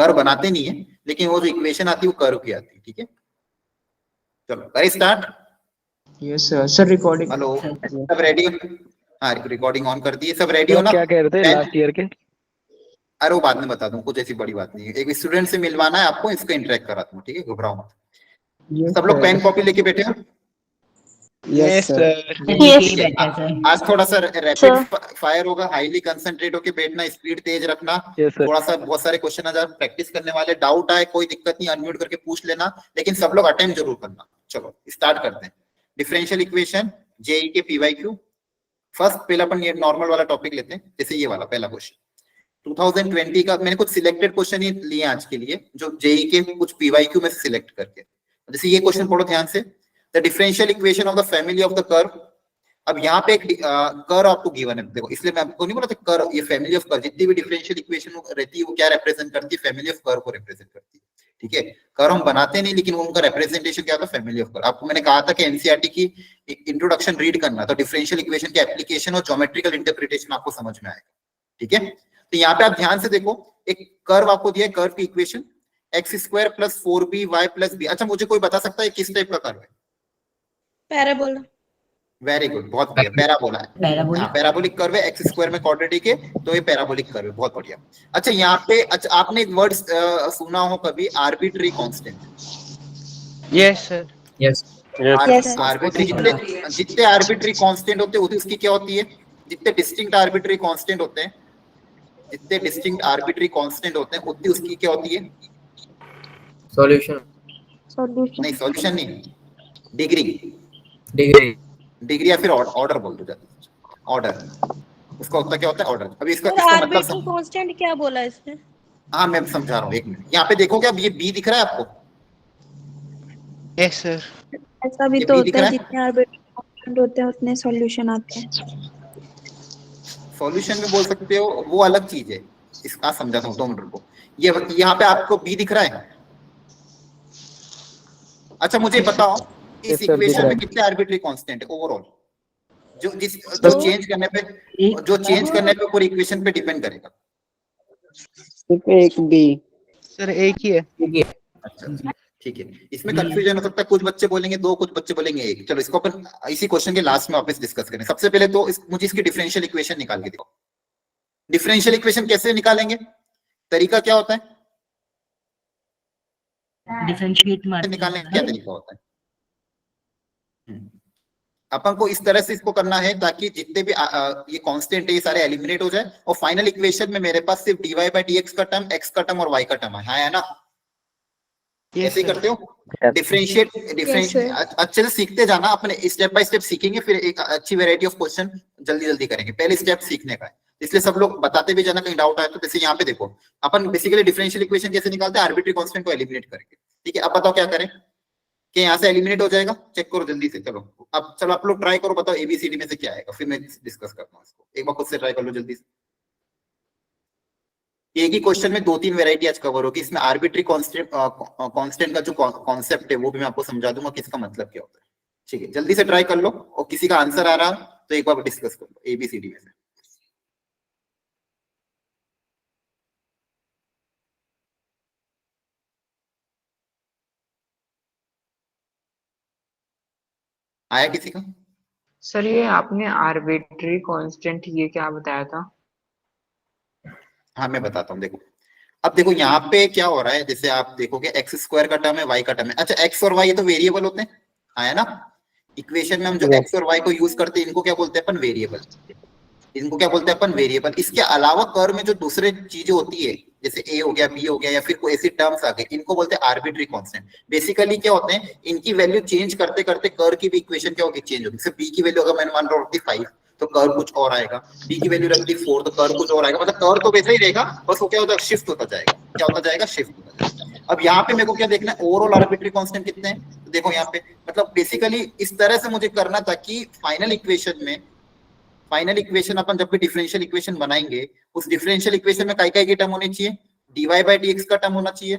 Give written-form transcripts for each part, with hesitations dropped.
Curve बनाते नहीं है, लेकिन वो जो इक्वेशन आती है वो कर्व की आती है। ठीक है, चलो करें start. Yes sir recording. Hello, सब रेडी? हाँ, रिकॉर्डिंग ऑन कर दी है, सब रेडी हो ना? क्या कह रहे थे लास्ट ईयर के? अरे वो बाद में बता दूं, कुछ ऐसी बड़ी बात नहीं है। एक स्टूडेंट से मिलवाना है आपको, इसको इंटरेक्ट करा दूं, ठीक है, घबराओ मत। सब लोग पेन कॉपी लेके बैठे हो? Yes sir. आज थोड़ा सा रैपिड फायर होगा, हाईली कंसंट्रेट होके बैठना, स्पीड तेज रखना। थोड़ा सा बहुत सारे क्वेश्चन आज प्रैक्टिस करने वाले, डाउट आए कोई दिक्कत नहीं, अनम्यूट करके पूछ लेना, लेकिन सब लोग अटेंड जरूर करना। चलो स्टार्ट करते हैं। डिफरेंशियल इक्वेशन जेई के पीवाईक्यू। फर्स्ट पहला अपन ये नॉर्मल वाला टॉपिक लेते हैं, जैसे ये वाला पहला क्वेश्चन 2020 का। मैंने कुछ सिलेक्टेड क्वेश्चन ही लिए आज के लिए, जो जेई के कुछ पीवाईक्यू में से सिलेक्ट करके। जैसे ये क्वेश्चन पढ़ो ध्यान से, the differential equation of the family of the curve. अब यहाँ पे एक कर्व आपको गिवन है, देखो इसलिए मैं आपको नहीं बोला था कर्व, ये फैमिली ऑफ कर्व, जितनी भी डिफरेंशियल इक्वेशन रहती है वो क्या रिप्रेजेंट करती है, फैमिली ऑफ कर्व को रिप्रेजेंट करती है। ठीक है, कर्व हम बनाते नहीं, लेकिन उनका रिप्रेजेंटेशन क्या होता है, फैमिली ऑफ कर्व। आपको मैंने कहा था कि एनसीईआरटी की इंट्रोडक्शन रीड करना, तो डिफरेंशियल इक्वेशन के एप्लीकेशन और ज्योमेट्रिकल इंटरप्रिटेशन आपको समझ में आएगा। ठीक है, तो यहाँ पे आप ध्यान से देखो, एक कर्व आपको दिया है, कर्व की इक्वेशन x² + 4by + b। अच्छा, मुझे कोई बता सकता है किस टाइप का कर्व है? पैराबोला। वेरी गुड, बहुत बढ़िया, पैराबोला है। हाँ, पैराबोलिक कर्व है, x² में क्वाड्रेटिक है, तो ये पैराबोलिक कर्व है, बहुत बढ़िया। अच्छा, यहाँ पे अच्छा आपने एक वर्ड सुना हो कभी, arbitrary constant? Yes sir. Yes arbitrary, जितने आर्बिट्री कांस्टेंट होते हैं उसकी क्या होती है, जितने डिस्टिंक्ट आर्बिट्री कांस्टेंट होते हैं, जितने डिस्टिंक्ट आर्बिट्री कांस्टेंट होते हैं उतनी उसकी क्या होती है, सॉल्यूशन। नहीं सॉल्यूशन नहीं, डिग्री या फिर ऑर्डर बोल दो, ऑर्डर, उसका होता क्या होता है, ऑर्डर। अभी इसका आर्बिट्री कांस्टेंट क्या बोला इसने? हाँ मैं समझा रहा हूँ, एक मिनट। यहाँ पे देखो, क्या ये बी दिख रहा है आपको? Yes sir. ऐसा भी तो होता है, जितने आर्बिट्री कांस्टेंट होते हैं उतने सॉल्यूशन आते हैं। सॉल्यूशन में बोल सकते हो, वो अलग चीज है। इसका समझाता हूँ, 2 मिनट रुको। ये यहाँ पे आपको बी दिख रहा है? अच्छा मुझे बताओ, इस इक्वेशन में कितने आर्बिट्री कांस्टेंट है ओवरऑल, जो चेंज करने पे पूरी इक्वेशन पे डिपेंड करेगा? सिर्फ एक बी सर, एक ही है। अच्छा ठीक है, इसमें कंफ्यूजन हो सकता है, कुछ बच्चे बोलेंगे 2, कुछ बच्चे बोलेंगे 1। चलो इसको अपन इसी क्वेश्चन के लास्ट में वापस डिस्कस करें। सबसे पहले तो मुझे इसकी डिफरेंशियल इक्वेशन निकाल के दिखाओ। डिफरेंशियल इक्वेशन कैसे निकालेंगे, तरीका क्या होता है डिफरेंशिएट निकालने का, क्या तरीका होता है? अपन को इस तरह से इसको करना है ताकि जितने भी ये कांस्टेंट है ये सारे एलिमिनेट हो जाए, और फाइनल इक्वेशन में मेरे पास सिर्फ dy/dx का टर्म, x का टर्म और y का टर्म है ना? ऐसे ही करते हो? डिफरेंशिएट अच्छे से सीखते जाना, अपने स्टेप बाय स्टेप सीखेंगे, फिर एक अच्छी वैरायटी ऑफ क्वेश्चन जल्दी करेंगे। पहले स्टेप सीखने का है, इसलिए सब लोग बताते भी जाना, कहीं डाउट आए तो। जैसे यहाँ पे देखो, अपन बेसिकली डिफरेंशियल इक्वेशन कैसे निकालते हैं, आर्बिट्री कांस्टेंट को एलिमिनेट करके। ठीक है, अब बताओ क्या करें कि यहाँ से एलिमिनेट हो जाएगा, चेक करो जल्दी से। चलो आप लोग ट्राई करो, बताओ एबीसीडी में से क्या आएगा, फिर मैं डिस्कस करता हूँ इसको। एक बार खुद से ट्राई कर लो जल्दी से। एक ही क्वेश्चन में 2-3 वैरायटी आज कवर होगी। इसमें आर्बिट्री कांस्टेंट का जो कॉन्सेप्ट है वो भी मैं आपको समझा दूंगा कि इसका मतलब क्या होता है। ठीक है, जल्दी से ट्राई कर लो, और किसी का आंसर आ रहा तो एक बार डिस्कस कर लो एबीसीडी में से। आया किसी का? सर ये आपने आर्बिट्री कांस्टेंट ये क्या बताया था? हाँ मैं बताता हूँ, देखो अब देखो यहाँ पे क्या हो रहा है, जैसे आप देखोगे x² का टर्म है, y का टर्म है। अच्छा x और y ये तो वेरिएबल होते हैं, आया ना? इक्वेशन में हम जो x और y को यूज करते हैं इनको क्या बोलते हैं अपन, वेरिएबल। इनको क्या बोलते हैं अपन, वेरिएबल। इसके अलावा कर्व में जो दूसरे चीजें होती है, जैसे a हो गया, b हो गया, या फिर कोई ऐसी टर्म्स आ गई, इनको बोलते हैं आर्बिट्री कांस्टेंट। बेसिकली क्या होते हैं, इनकी वैल्यू चेंज करते करते कर्व की भी इक्वेशन क्या होगी, चेंज होगी। जैसे b की वैल्यू अगर मैंने मान लो रखती 5 तो कर्व कुछ और आएगा, b की वैल्यू रखती 4 तो कर्व कुछ और आएगा। मतलब कर्व तो वैसे ही रहेगा, बस वो क्या होता है, शिफ्ट होता जाएगा। क्या होता जाएगा, शिफ्ट होता जाएगा। अब यहाँ पे मेरे को क्या देखना है, ओवरऑल आर्बिट्री कांस्टेंट कितने हैं, तो देखो यहाँ पे मतलब बेसिकली इस तरह से मुझे करना था कि फाइनल इक्वेशन अपन जब भी डिफरेंशियल इक्वेशन बनाएंगे, उस डिफरेंशियल इक्वेशन में काय की टर्म होनी चाहिए, dy/dx का टर्म होना चाहिए,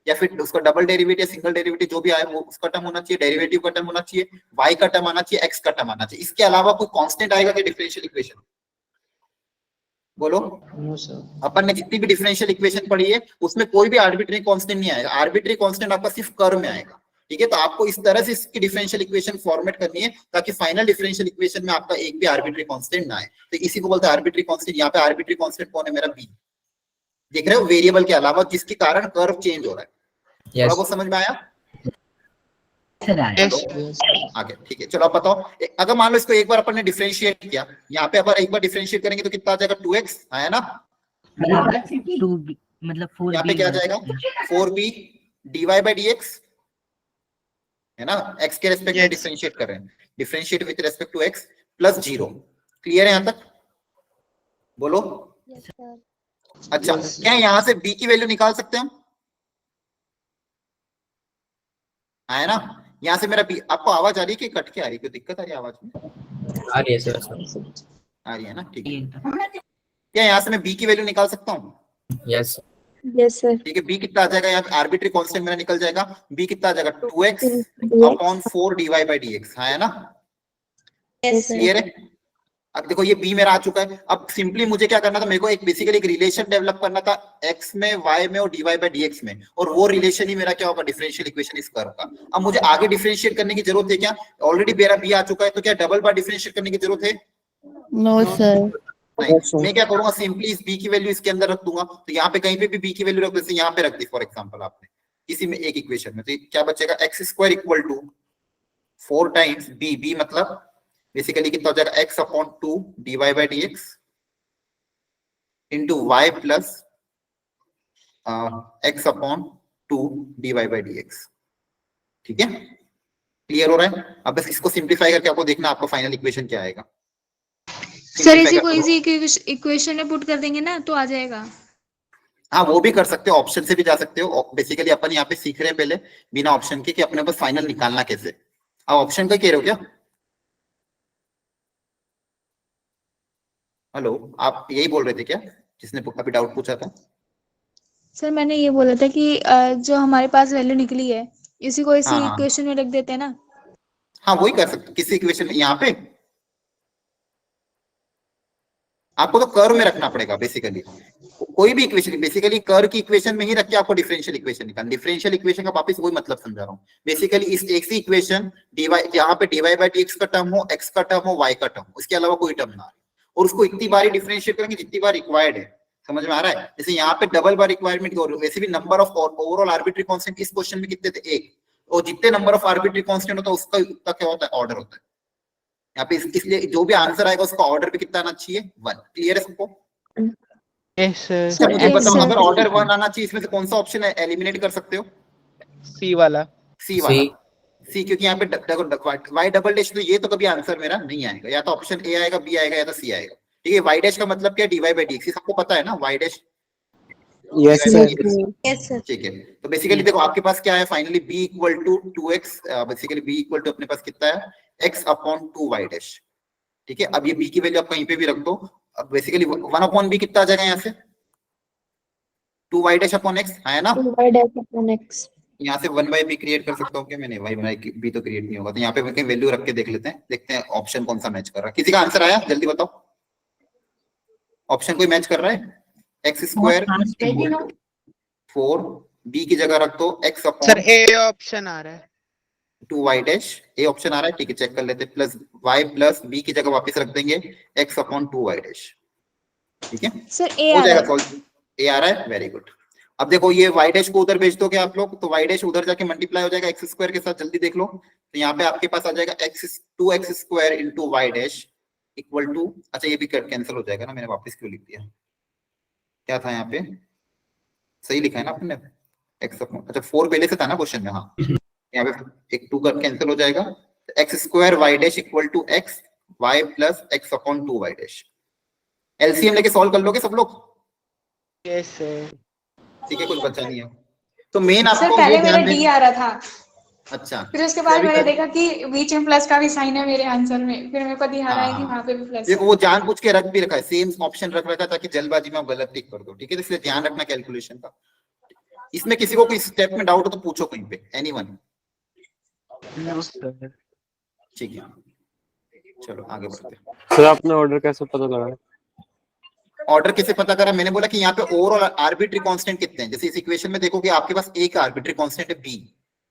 या फिर उसका डबल डेरिवेटिव या सिंगल डेरिवेटिव जो भी आए वो उसका टर्म होना चाहिए, डेरिवेटिव का टर्म होना चाहिए, y का टर्म आना चाहिए, x का टर्म आना चाहिए। इसके अलावा कोई कांस्टेंट आएगा क्या डिफरेंशियल इक्वेशन? बोलो। No sir. अपन ने जितनी भी डिफरेंशियल इक्वेशन पढ़ी है उसमें कोई भी आर्बिट्री कांस्टेंट नहीं आएगा, आर्बिट्री कांस्टेंट आपका सिर्फ कर्व में आएगा। ठीक है, तो आपको इस तरह से इसकी डिफरेंशियल इक्वेशन फॉर्मेट करनी है ताकि फाइनल डिफरेंशियल इक्वेशन में आपका एक भी आर्बिट्री कांस्टेंट ना आए। तो इसी को बोलते हैं आर्बिट्री कांस्टेंट। यहाँ पे आर्बिट्री कांस्टेंट कौन है? मेरा बी। देख रहे हो, वेरिएबल के अलावा जिसके कारण कर्व चेंज हो रहा है। थोड़ा बहुत समझ में आया? आगे ठीक है, चलो अब बताओ। अगर मान लो इसको एक बार अपन ने डिफरेंशिएट किया, यहाँ पे अगर एक बार डिफरेंशिएट करेंगे तो कितना आ जाएगा? 2x आया ना, मतलब 4 यहाँ पे क्या आ जाएगा? 4b dy by dx है ना, x के रेस्पेक्ट में डिफरेंशिएट कर रहे हैं, differentiate with respect to x plus 0। Clear है यहाँ तक? बोलो। अच्छा, क्या यहाँ से b की वैल्यू निकाल सकते हैं हम? आया ना, यहाँ से मेरा b। आपको आवाज आ रही है कि कट के आ रही है? कोई दिक्कत आ रही है आवाज में? आ रही है सर। आ रही है ना, ठीक है। क्या यहाँ से मैं b की वैल्यू निकाल सकता हूँ? Yes yes sir. ठीक है, b कितना आ जाएगा? यहाँ आर्बिट्री कांस्टेंट मेरा निकल जाएगा। b कितना आ जाएगा? 2x upon 4 dy by dx। हाँ है ना, यस सर। क्लियर है? अब देखो ये b मेरा आ चुका है। अब सिंपली मुझे क्या करना था? मेरे को एक बेसिकली एक रिलेशन डेवलप करना था x में, y में और dy by dx में, और वो रिलेशन ही मेरा क्या होगा? डिफरेंशियल इक्वेशन इस कर्व का। अब मुझे आगे डिफरेंशिएट करने की जरूरत है क्या? ऑलरेडी मेरा b आ चुका है, तो क्या डबल बार डिफरेंशिएट करने की जरूरत है? No sir. नहीं। मैं क्या करूंगा? सिंपली इस b की वैल्यू इसके अंदर रख दूंगा। तो यहाँ पे कहीं पे भी b की वैल्यू रख, जैसे यहाँ पे रख दी फॉर एग्जांपल आपने किसी में एक इक्वेशन में, तो क्या बचेगा? x square equal to 4 times b मतलब बेसिकली कितना हो जाएगा? x upon 2 dy by dx into y plus x upon 2 dy by dx। ठीक है, क्लियर हो रहा है? अब बस इसको सिंप्लीफाई करके आपको देखना आपका फाइनल इक्वेशन क्या आएगा। सर इसी को इसी इक्वेशन में पुट कर देंगे ना तो आ जाएगा। हाँ, वो भी कर सकते हो, ऑप्शन से भी जा सकते हो। बेसिकली अपन यहाँ पे सीख रहे हैं पहले बिना ऑप्शन के कि अपने पास फाइनल निकालना कैसे। आप ऑप्शन का कह रहे हो क्या? हेलो, आप यही बोल रहे थे क्या जिसने अभी डाउट पूछा था? सर मैंने ये बोला था कि जो हमारे पास वैल्यू निकली है इसी को इसी हाँ इक्वेशन में रख देते हैं ना। हाँ, वही कर सकते किसी इक्वेशन में। यहाँ पे आपको तो कर्व में रखना पड़ेगा बेसिकली, कोई भी इक्वेशन बेसिकली कर्व की इक्वेशन में ही रख के आपको डिफरेंशियल इक्वेशन निकालना। डिफरेंशियल इक्वेशन का वापस वही मतलब समझा रहा हूँ। बेसिकली इस एक सी इक्वेशन dy यहाँ पे dy by dx का टर्म हो, x का टर्म हो, y का टर्म हो, इसके अलावा कोई टर्म ना आए, और उसको इतनी बार डिफरेंशिएट करेंगे जितनी बार रिक्वायर्ड है। समझ में आ रहा है? जैसे यहाँ पे डबल बार रिक्वायरमेंट, वैसे भी number of overall arbitrary constant इस क्वेश्चन में कितने थे? 1। और जितने नंबर ऑफ आर्बिट्री कांस्टेंट होता है उसका उतना क्या होता है? ऑर्डर होता है। यहाँ पे इसलिए जो भी आंसर आएगा उसका ऑर्डर भी कितना आना चाहिए? 1। क्लियर है सबको? Yes sir. अच्छा, मुझे yes, बताओ, sir. अगर ऑर्डर 1 आना चाहिए, इसमें से कौन सा ऑप्शन है एलिमिनेट कर सकते हो? सी वाला। सी वाला। सी, क्योंकि यहाँ पे वाई डबल डैश, तो ये तो कभी आंसर मेरा नहीं आएगा। या तो ऑप्शन ए आएगा, बी आएगा, या तो सी आएगा। ठीक है, वाई डैश का मतलब क्या? D Y by D X, सबको पता है ना Y dash? Yes sir. Yes sir. ठीक है, तो बेसिकली देखो आपके पास क्या है finally? b equal to 2x, basically b equal to अपने पास कितना है? x upon 2 Y dash. ठीक है, अब ये b की वैल्यू आप कहीं पे भी रख दो। अब बेसिकली 1 अपॉन b कितना आ जाएगा यहाँ से? 2 वाई डैश अपॉन x है ना। 2 y dash upon x। यहाँ से 1 बाई बी क्रिएट कर सकता हूँ क्या? मैंने वाई बाई बी तो क्रिएट नहीं होगा, तो यहाँ पे मैं वैल्यू रख के देख लेते हैं, देखते हैं ऑप्शन कौन सा मैच कर रहा है। किसी का आंसर आया? जल्दी बताओ, ऑप्शन कोई मैच कर रहा है? एक्स स्क्वायर 4 बी की जगह रख दो x upon sir A option आ रहा है। 2 वाई डैश। ए ऑप्शन आ रहा है, ठीक है, चेक कर लेते हैं। प्लस y प्लस b की जगह वापस रख देंगे x अपॉन 2 वाई डैश। ठीक है, सर ए हो आ जाएगा रहा है। सॉल्व। ए आ रहा है, वेरी गुड। अब देखो ये y डैश को उधर भेज दोगे आप लोग, तो y डैश उधर जाके मल्टीप्लाई हो जाएगा एक्स स्क्वायर के साथ। जल्दी देख लो, तो यहाँ पे आपके पास आ जाएगा x square into Y dash equal to, अच्छा ये भी कैंसिल हो जाएगा ना, मैंने वापस क्यों लिख दिया? क्या था यहाँ पे? सही लिखा है ना आपने? एक्स अपॉन, अच्छा 4 पहले से था ना क्वेश्चन में। हाँ, यहाँ पे एक 2 का कैंसिल हो जाएगा, X square Y dash equal to X Y plus X upon 2 Y dash. LCM लेके सॉल्व कर लोगे सब लोग? Yes sir. ठीक है, कुछ बचा नहीं है तो मेन सर आपको पहले ये मेरा ध्यान डी देना। आ रहा था, अच्छा, फिर उसके बाद मैंने देखा कि बीच में प्लस का भी साइन है मेरे आंसर में, फिर मेरे को ध्यान आया कि वहां पे भी प्लस देखो है। वो जानबूझ के रख भी रखा है, सेम ऑप्शन रख रखा है ताकि जल्दबाजी में आप गलत टिक कर दो। ठीक है, इसलिए ध्यान रखना कैलकुलेशन का। इसमें किसी को कोई स्टेप में डाउट हो तो पूछो कहीं पे, एनीवन। No sir. ठीक है, चलो आगे बढ़ते हैं। सर आपने ऑर्डर कैसे पता लगा? ऑर्डर कैसे पता करा? मैंने बोला कि यहाँ पे ओवरऑल आर्बिट्री कांस्टेंट कितने हैं। जैसे इस इक्वेशन में देखो कि आपके पास एक आर्बिट्री कांस्टेंट है बी,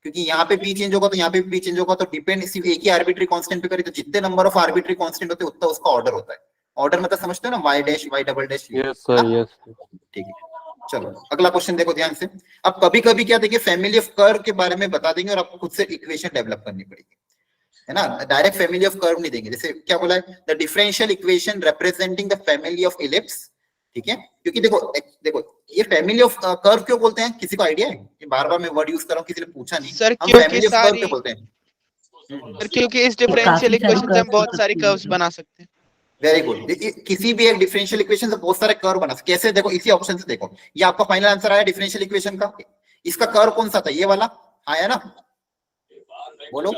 क्योंकि यहाँ पे बी चेंज होगा तो यहाँ पे बी चेंज होगा, तो डिपेंड सिर्फ एक ही आर्बिट्री कांस्टेंट पे करे, तो जितने नंबर ऑफ आर्बिट्री कांस्टेंट होते हैं उतना उसका ऑर्डर होता है। ऑर्डर मतलब समझते हो ना, Y dash Y double dash. Yes sir, yes. ठीक है, चलो अगला क्वेश्चन देखो ध्यान से। अब कभी कभी क्या देखिए, फैमिली ऑफ कर्व के बारे में बता देंगे और आपको खुद से इक्वेशन डेवलप करनी पड़ेगी, है ना। डायरेक्ट फैमिली ऑफ कर्व नहीं देंगे। जैसे क्या बोला है, the differential equation representing the family of ellipse, ठीक है। क्योंकि देखो ये फैमिली ऑफ कर्व क्यों बोलते हैं, किसी को आइडिया है? ये बार बार मैं वर्ड यूज कर रहा हूँ, किसी ने पूछा नहीं। सर हम क्योंकि फैमिली ऑफ कर्व क्यों बोलते हैं? सर क्योंकि इस डिफरेंशियल इक्वेशन से हम बहुत सारी कर्व्स बना सकते हैं। Very good. किसी भी एक डिफरेंशियल इक्वेशन से बहुत सारे कर्व बना सकते। कैसे? देखो इसी ऑप्शन से देखो, ये आपका फाइनल आंसर आया डिफरेंशियल इक्वेशन का। इसका कर्व कौन सा था? ये वाला आया ना, बोलो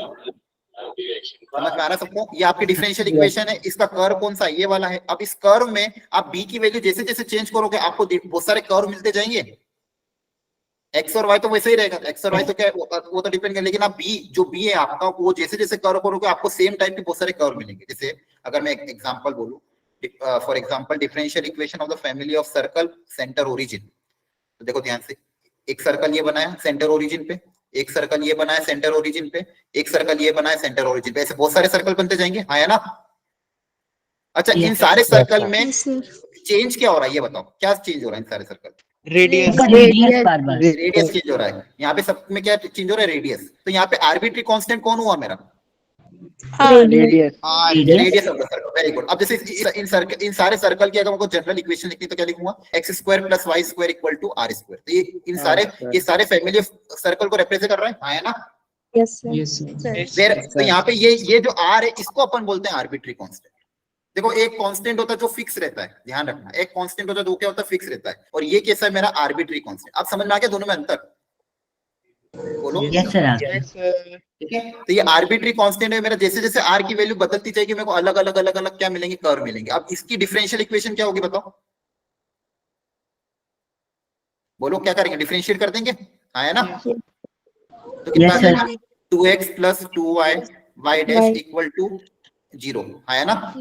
समझ में आ रहा सबको? ये आपकी डिफरेंशियल इक्वेशन है, इसका कर्व कौन सा? ये वाला है। अब इस कर्व में आप बी की वैल्यू जैसे जैसे चेंज करोगे आपको बहुत सारे कर्व मिलते जाएंगे। एक्स और वाई तो वैसे ही रहेगा, एक्स और वाई तो क्या वो तो डिपेंड कर, लेकिन आप बी जो बी है आपका, वो जैसे जैसे कर्व करोगे आपको सेम टाइप के बहुत सारे कर्व मिलेंगे। जैसे अगर मैं एक एग्जांपल बोलूं, for example differential equation of the family of circle centre origin, तो देखो ध्यान से, एक सर्कल ये बनाया सेंटर ओरिजिन पे, एक सर्कल ये बनाया सेंटर ओरिजिन पे, एक सर्कल ये बनाया सेंटर ओरिजिन पे, ऐसे बहुत सारे सर्कल बनते जाएंगे, हाँ है ना। अच्छा, इन सारे सर्कल में चेंज क्या हो रहा है ये बताओ, क्या चेंज हो रहा है इन सारे सर्कल? रेडियस रेडियस चेंज हो रहा है। यहाँ पे सब में क्या चेंज हो रहा है? रेडियस। तो यहाँ पे आर्बिट्री कांस्टेंट कौन हुआ मेरा? Radius. Radius of the circle. Very good. अब जैसे इन सारे सर्कल की अगर मुझे जनरल इक्वेशन लिखनी तो क्या लिखूंगा? X square plus Y square equal to R square. तो ये सारे फैमिली ऑफ सर्कल को रिप्रेजेंट कर रहा है, हाँ है ना। Yes yes sir. तो यहाँ पे ये जो आर है इसको अपन बोलते हैं आर्बिट्री कांस्टेंट। देखो एक कांस्टेंट होता है जो फिक्स रहता है, ध्यान रखना, एक कांस्टेंट होता है जो क्या होता है? फिक्स रहता है। और ये कैसा है? मेरा आर्बिट्री कांस्टेंट। अब समझ में आ गया दोनों में अंतर? बोलो। Yes sir. ठीक है, तो ये आर्बिट्री कांस्टेंट है मेरा। जैसे जैसे आर की वैल्यू बदलती जाएगी मेरे को अलग अलग क्या मिलेंगे? कर्व मिलेंगे। अब इसकी डिफरेंशियल इक्वेशन क्या होगी बताओ? बोलो क्या करेंगे? डिफरेंशिएट कर देंगे, हाँ है ना। तो कितना आ जाएगा? 2x plus 2y y dash equal to 0, है ना।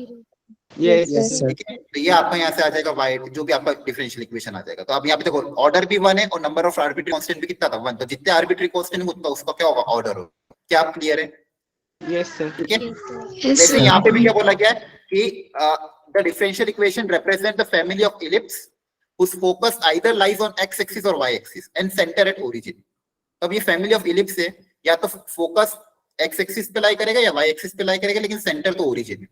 Yes sir. ठीक है, तो ये आपका यहाँ से आ जाएगा y, जो भी आपका डिफरेंशियल इक्वेशन आ जाएगा। तो अब यहाँ पे देखो ऑर्डर भी 1 है और नंबर ऑफ आर्बिट्री कांस्टेंट भी कितना था? 1। तो जितने आर्बिट्री कांस्टेंट है उतना उसका क्या होगा? ऑर्डर होगा। क्या आप क्लियर है? Yes sir. ठीक है, जैसे यहाँ पे भी क्या बोला गया है कि the differential equation represent the family of ellipse whose focus either lies on x axis or y axis and center at origin। अब ये फैमिली ऑफ इलिप्स है, या तो फोकस x एक्सिस पे लाई करेगा या y एक्सिस पे लाई करेगा, लेकिन सेंटर तो ओरिजिन है,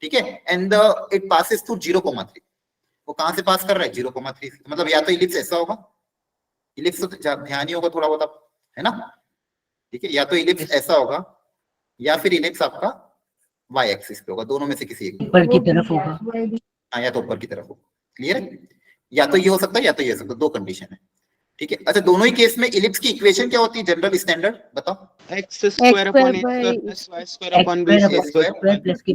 ठीक है। And it passes through 0,3। वो कहां से पास कर रहा है? 0,3। मतलब या तो इलिप्स ऐसा होगा, इलिप्स तो ध्यान ही होगा थोड़ा बहुत, है ना, ठीक है। या तो इलिप्स ऐसा होगा या फिर इलिप्स आपका y एक्सिस पे होगा, दोनों में से किसी एक ऊपर की तरफ होगा। हाँ, या तो ऊपर की तरफ होगा। क्लियर है? या तो ये हो सकता है या तो ये हो सकता है, दो कंडीशन है, ठीक है। अच्छा, दोनों ही केस में इलिप्स की इक्वेशन क्या होती है जनरल स्टैंडर्ड बताओ? x square upon a square plus y square upon b square plus की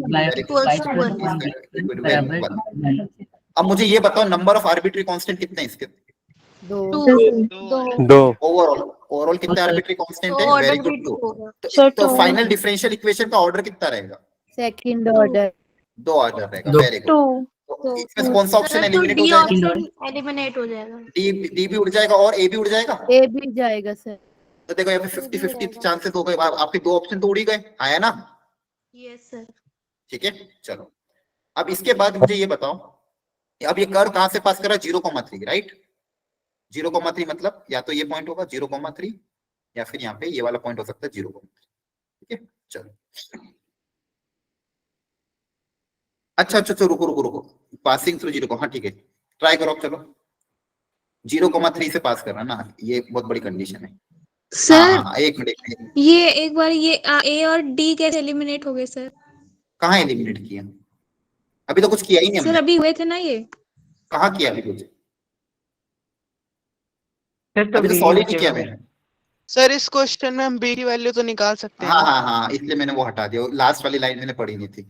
अब मुझे ये बताओ नंबर ऑफ आर्बिट्री कांस्टेंट कितने हैं इसके? 2। ओवरऑल कितने आर्बिट्री कांस्टेंट है? Very good. तो फाइनल डिफरेंशियल इक्वेशन का ऑर्डर कितना रहेगा? सेकंड ऑर्डर 2 ऑर्डर रहेगा। Very good. इसमें से कौन सा ऑप्शन एलिमिनेट हो जाएगा? एलिमिनेट हो जाएगा। डी भी उड़ जाएगा और ए भी उड़ जाएगा। ए भी जाएगा सर। तो देखो यहाँ पे 50-50 चांसेस हो गए, आपके 2 ऑप्शन तो उड़ ही गए, है ना। Yes sir. ठीक है, चलो अब इसके बाद मुझे ये बताओ, अब ये कर्व कहां से पास कर रहा है? 0,3, राइट। 0,3 मतलब या तो ये पॉइंट होगा 0,3 या फिर यहाँ पे ये वाला पॉइंट हो सकता है 0,3। ठीक है, चलो अच्छा रुको पासिंग थ्रू 0, हाँ ठीक है, ट्राई करो। चलो 0,3 से पास करना ना, ये बहुत बड़ी कंडीशन है सर। हाँ, एक मिनट, ये एक बार ये ए और डी कैसे एलिमिनेट हो गए सर? कहाँ एलिमिनेट किया? अभी तो कुछ किया ही नहीं सर हमने। अभी हुए थे ना ये। कहाँ किया अभी कुछ? सर तो अभी तो B सॉल्व ही की नहीं किया जगह मैंने। सर इस क्वेश्चन में हम b की वैल्यू तो निकाल सकते हैं। हाँ, इसलिए मैंने वो हटा दिया, लास्ट वाली लाइन मैंने पढ़ी नहीं थी।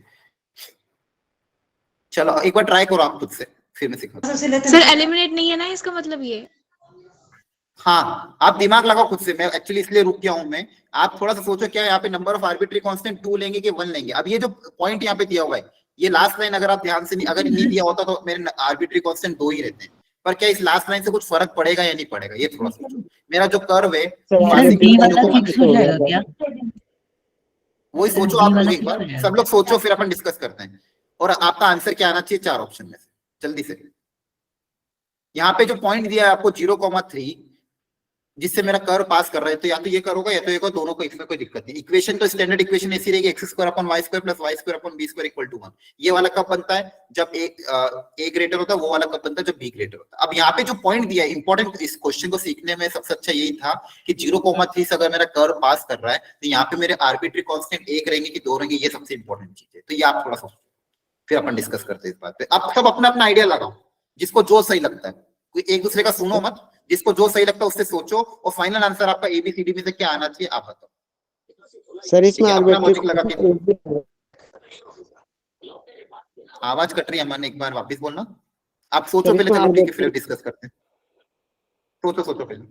चलो एक बार ट्राई करो आप खुद से, फिर मैं सिखाता हूं। सर एलिमिनेट नहीं है ना इसका मतलब ये? हाँ, आप दिमाग लगाओ खुद से, मैं एक्चुअली इसलिए रुक गया हूं मैं। आप थोड़ा सा सोचो क्या यहाँ पे नंबर ऑफ आर्बिट्री कांस्टेंट 2 लेंगे कि 1 लेंगे। अब ये जो पॉइंट यहाँ पे दिया हुआ है ये लास्ट लाइन अगर आप ध्यान से नहीं, अगर नहीं दिया होता तो मेरे आर्बिट्री कांस्टेंट 2 ही रहते हैं, पर क्या इस लास्ट लाइन से कुछ फर्क पड़ेगा या नहीं पड़ेगा, ये थोड़ा सोचो। मेरा जो कर्व है वही सोचो आप लोग एक बार, सब लोग सोचो, फिर अपन डिस्कस करते हैं। और आपका आंसर क्या आना चाहिए 4 ऑप्शन में से, जल्दी से। यहाँ पे जो पॉइंट दिया है आपको 0,3, जिससे मेरा कर्व पास कर रहा है, तो या तो ये करोगा या तो ये को, दोनों को, इसमें कोई दिक्कत नहीं। इक्वेशन तो स्टैंडर्ड इक्वेशन ऐसी रहेगी, x² upon y² plus y² upon b² equal to 1। ये वाला कब बनता है, जब a ग्रेटर होता है, वो वाला कब बनता है, जब b ग्रेटर होता है। अब यहाँ पे जो पॉइंट दिया है, इंपॉर्टेंट इस क्वेश्चन को सीखने में सबसे अच्छा यही था कि 0,3 से अगर मेरा कर्व पास कर रहा है तो यहाँ पे मेरे आर्बिट्री कांस्टेंट 1 रहेंगे कि 2 रहेंगे, ये सबसे इंपॉर्टेंट चीज है। तो ये आप थोड़ा सोचो, फिर अपन डिस्कस करते हैं इस बात पे। अब सब अपना अपना आइडिया लगाओ, जिसको जो सही लगता है, कोई एक दूसरे का सुनो मत, जिसको जो सही लगता है उससे सोचो, और फाइनल आंसर आपका ABCD में से क्या आना चाहिए आप बताओ। सर इसमें लॉजिक लगा के, आवाज कट रही है मन, एक बार वापस बोलना। आप सोचो पहले, चलो ठीक है फिर डिस्कस करते हैं। सोचो पहले।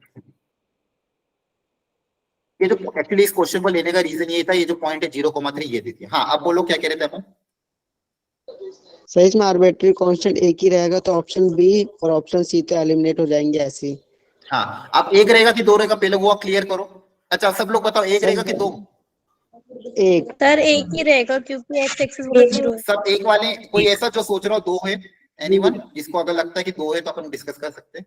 ये जो एक्चुअली इस क्वेश्चन को लेने का रीजन ये था, ये जो पॉइंट है 0,3 ये दी थी। हाँ अब बोलो क्या कह रहे थे अपन। सर इसमें आर्बिट्री कांस्टेंट एक ही रहेगा, तो ऑप्शन बी और ऑप्शन सी तो एलिमिनेट हो जाएंगे ऐसे ही। हाँ अब 1 रहेगा कि 2 रहेगा, पहले वो क्लियर करो। अच्छा सब लोग बताओ, 1 रहेगा कि 2? एक। सर एक ही रहेगा क्योंकि x एक्सिस पर 0 है। सब एक वाले, कोई ऐसा जो सोच रहा हो 2 है? एनीवन जिसको अगर लगता है कि 2 है तो अपन डिस्कस कर सकते हैं।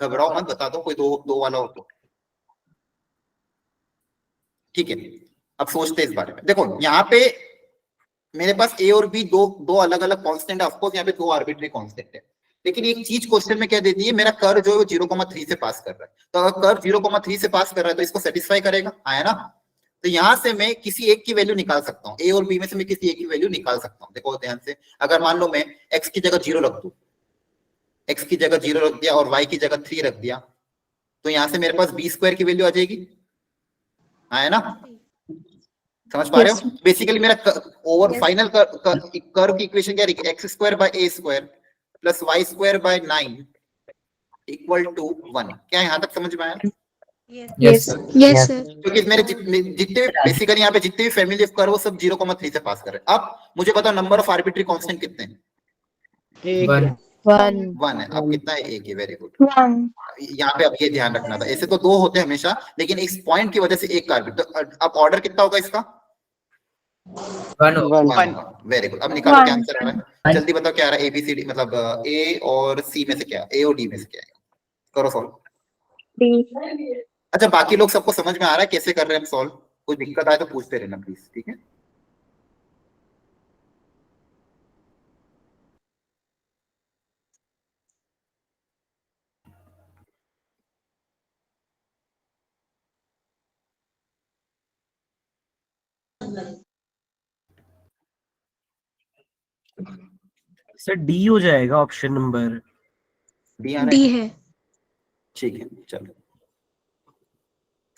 घबराओ मत, बता दो कोई 2 वाला हो तो। ठीक है, अब सोचते हैं इस बारे में। देखो यहाँ पे मेरे पास a और b दो अलग अलग कांस्टेंट है। ऑफ कोर्स यहाँ पे 2 आर्बिट्री कांस्टेंट है, लेकिन एक चीज क्वेश्चन में क्या देती है, मेरा कर्व जो है वो 0,3 से पास कर रहा है। तो अगर कर्व 0,3 से पास कर रहा है तो इसको सेटिस्फाई करेगा, आया ना। तो यहां से मैं किसी एक की वैल्यू निकाल सकता हूँ, a और b में से मैं किसी एक की वैल्यू निकाल सकता हूँ। देखो ध्यान से, अगर मान लो मैं x की जगह 0 रख दूं, x की जगह 0 रख दिया और y की जगह 3 रख दिया, तो यहां से मेरे पास b² की वैल्यू आ जाएगी, आया ना। समझ पा रहे हो? बेसिकली मेरा ओवर फाइनल कर्व की इक्वेशन क्या है, x² by a² plus y² by 9 equal to 1। क्या यहाँ तक समझ में आया? Yes sir. क्योंकि मेरे जितने बेसिकली यहाँ पे जितने भी फैमिली ऑफ कर्व वो सब 0,3 से पास कर रहे हैं। अब मुझे बताओ नंबर ऑफ आर्बिट्री कांस्टेंट कितने हैं? 1 है। अब कितना है? 1 है। Very good. यहाँ पे अब ये ध्यान रखना था, ऐसे तो 2 होते हैं हमेशा, लेकिन इस पॉइंट की वजह से 1 आर्बिट्री। तो अब ऑर्डर कितना होगा इसका? 1। Very good. अब निकालो क्या आंसर आ रहा है, जल्दी बताओ क्या आ रहा है। ABCD मतलब A और C में से क्या, A और D में से क्या है? करो सॉल्व। अच्छा बाकी लोग सबको समझ में आ रहा है कैसे कर रहे हैं हम सॉल्व? कोई दिक्कत आए तो पूछते रहना प्लीज, ठीक है। सर डी हो जाएगा ऑप्शन नंबर डी है। ठीक है चलो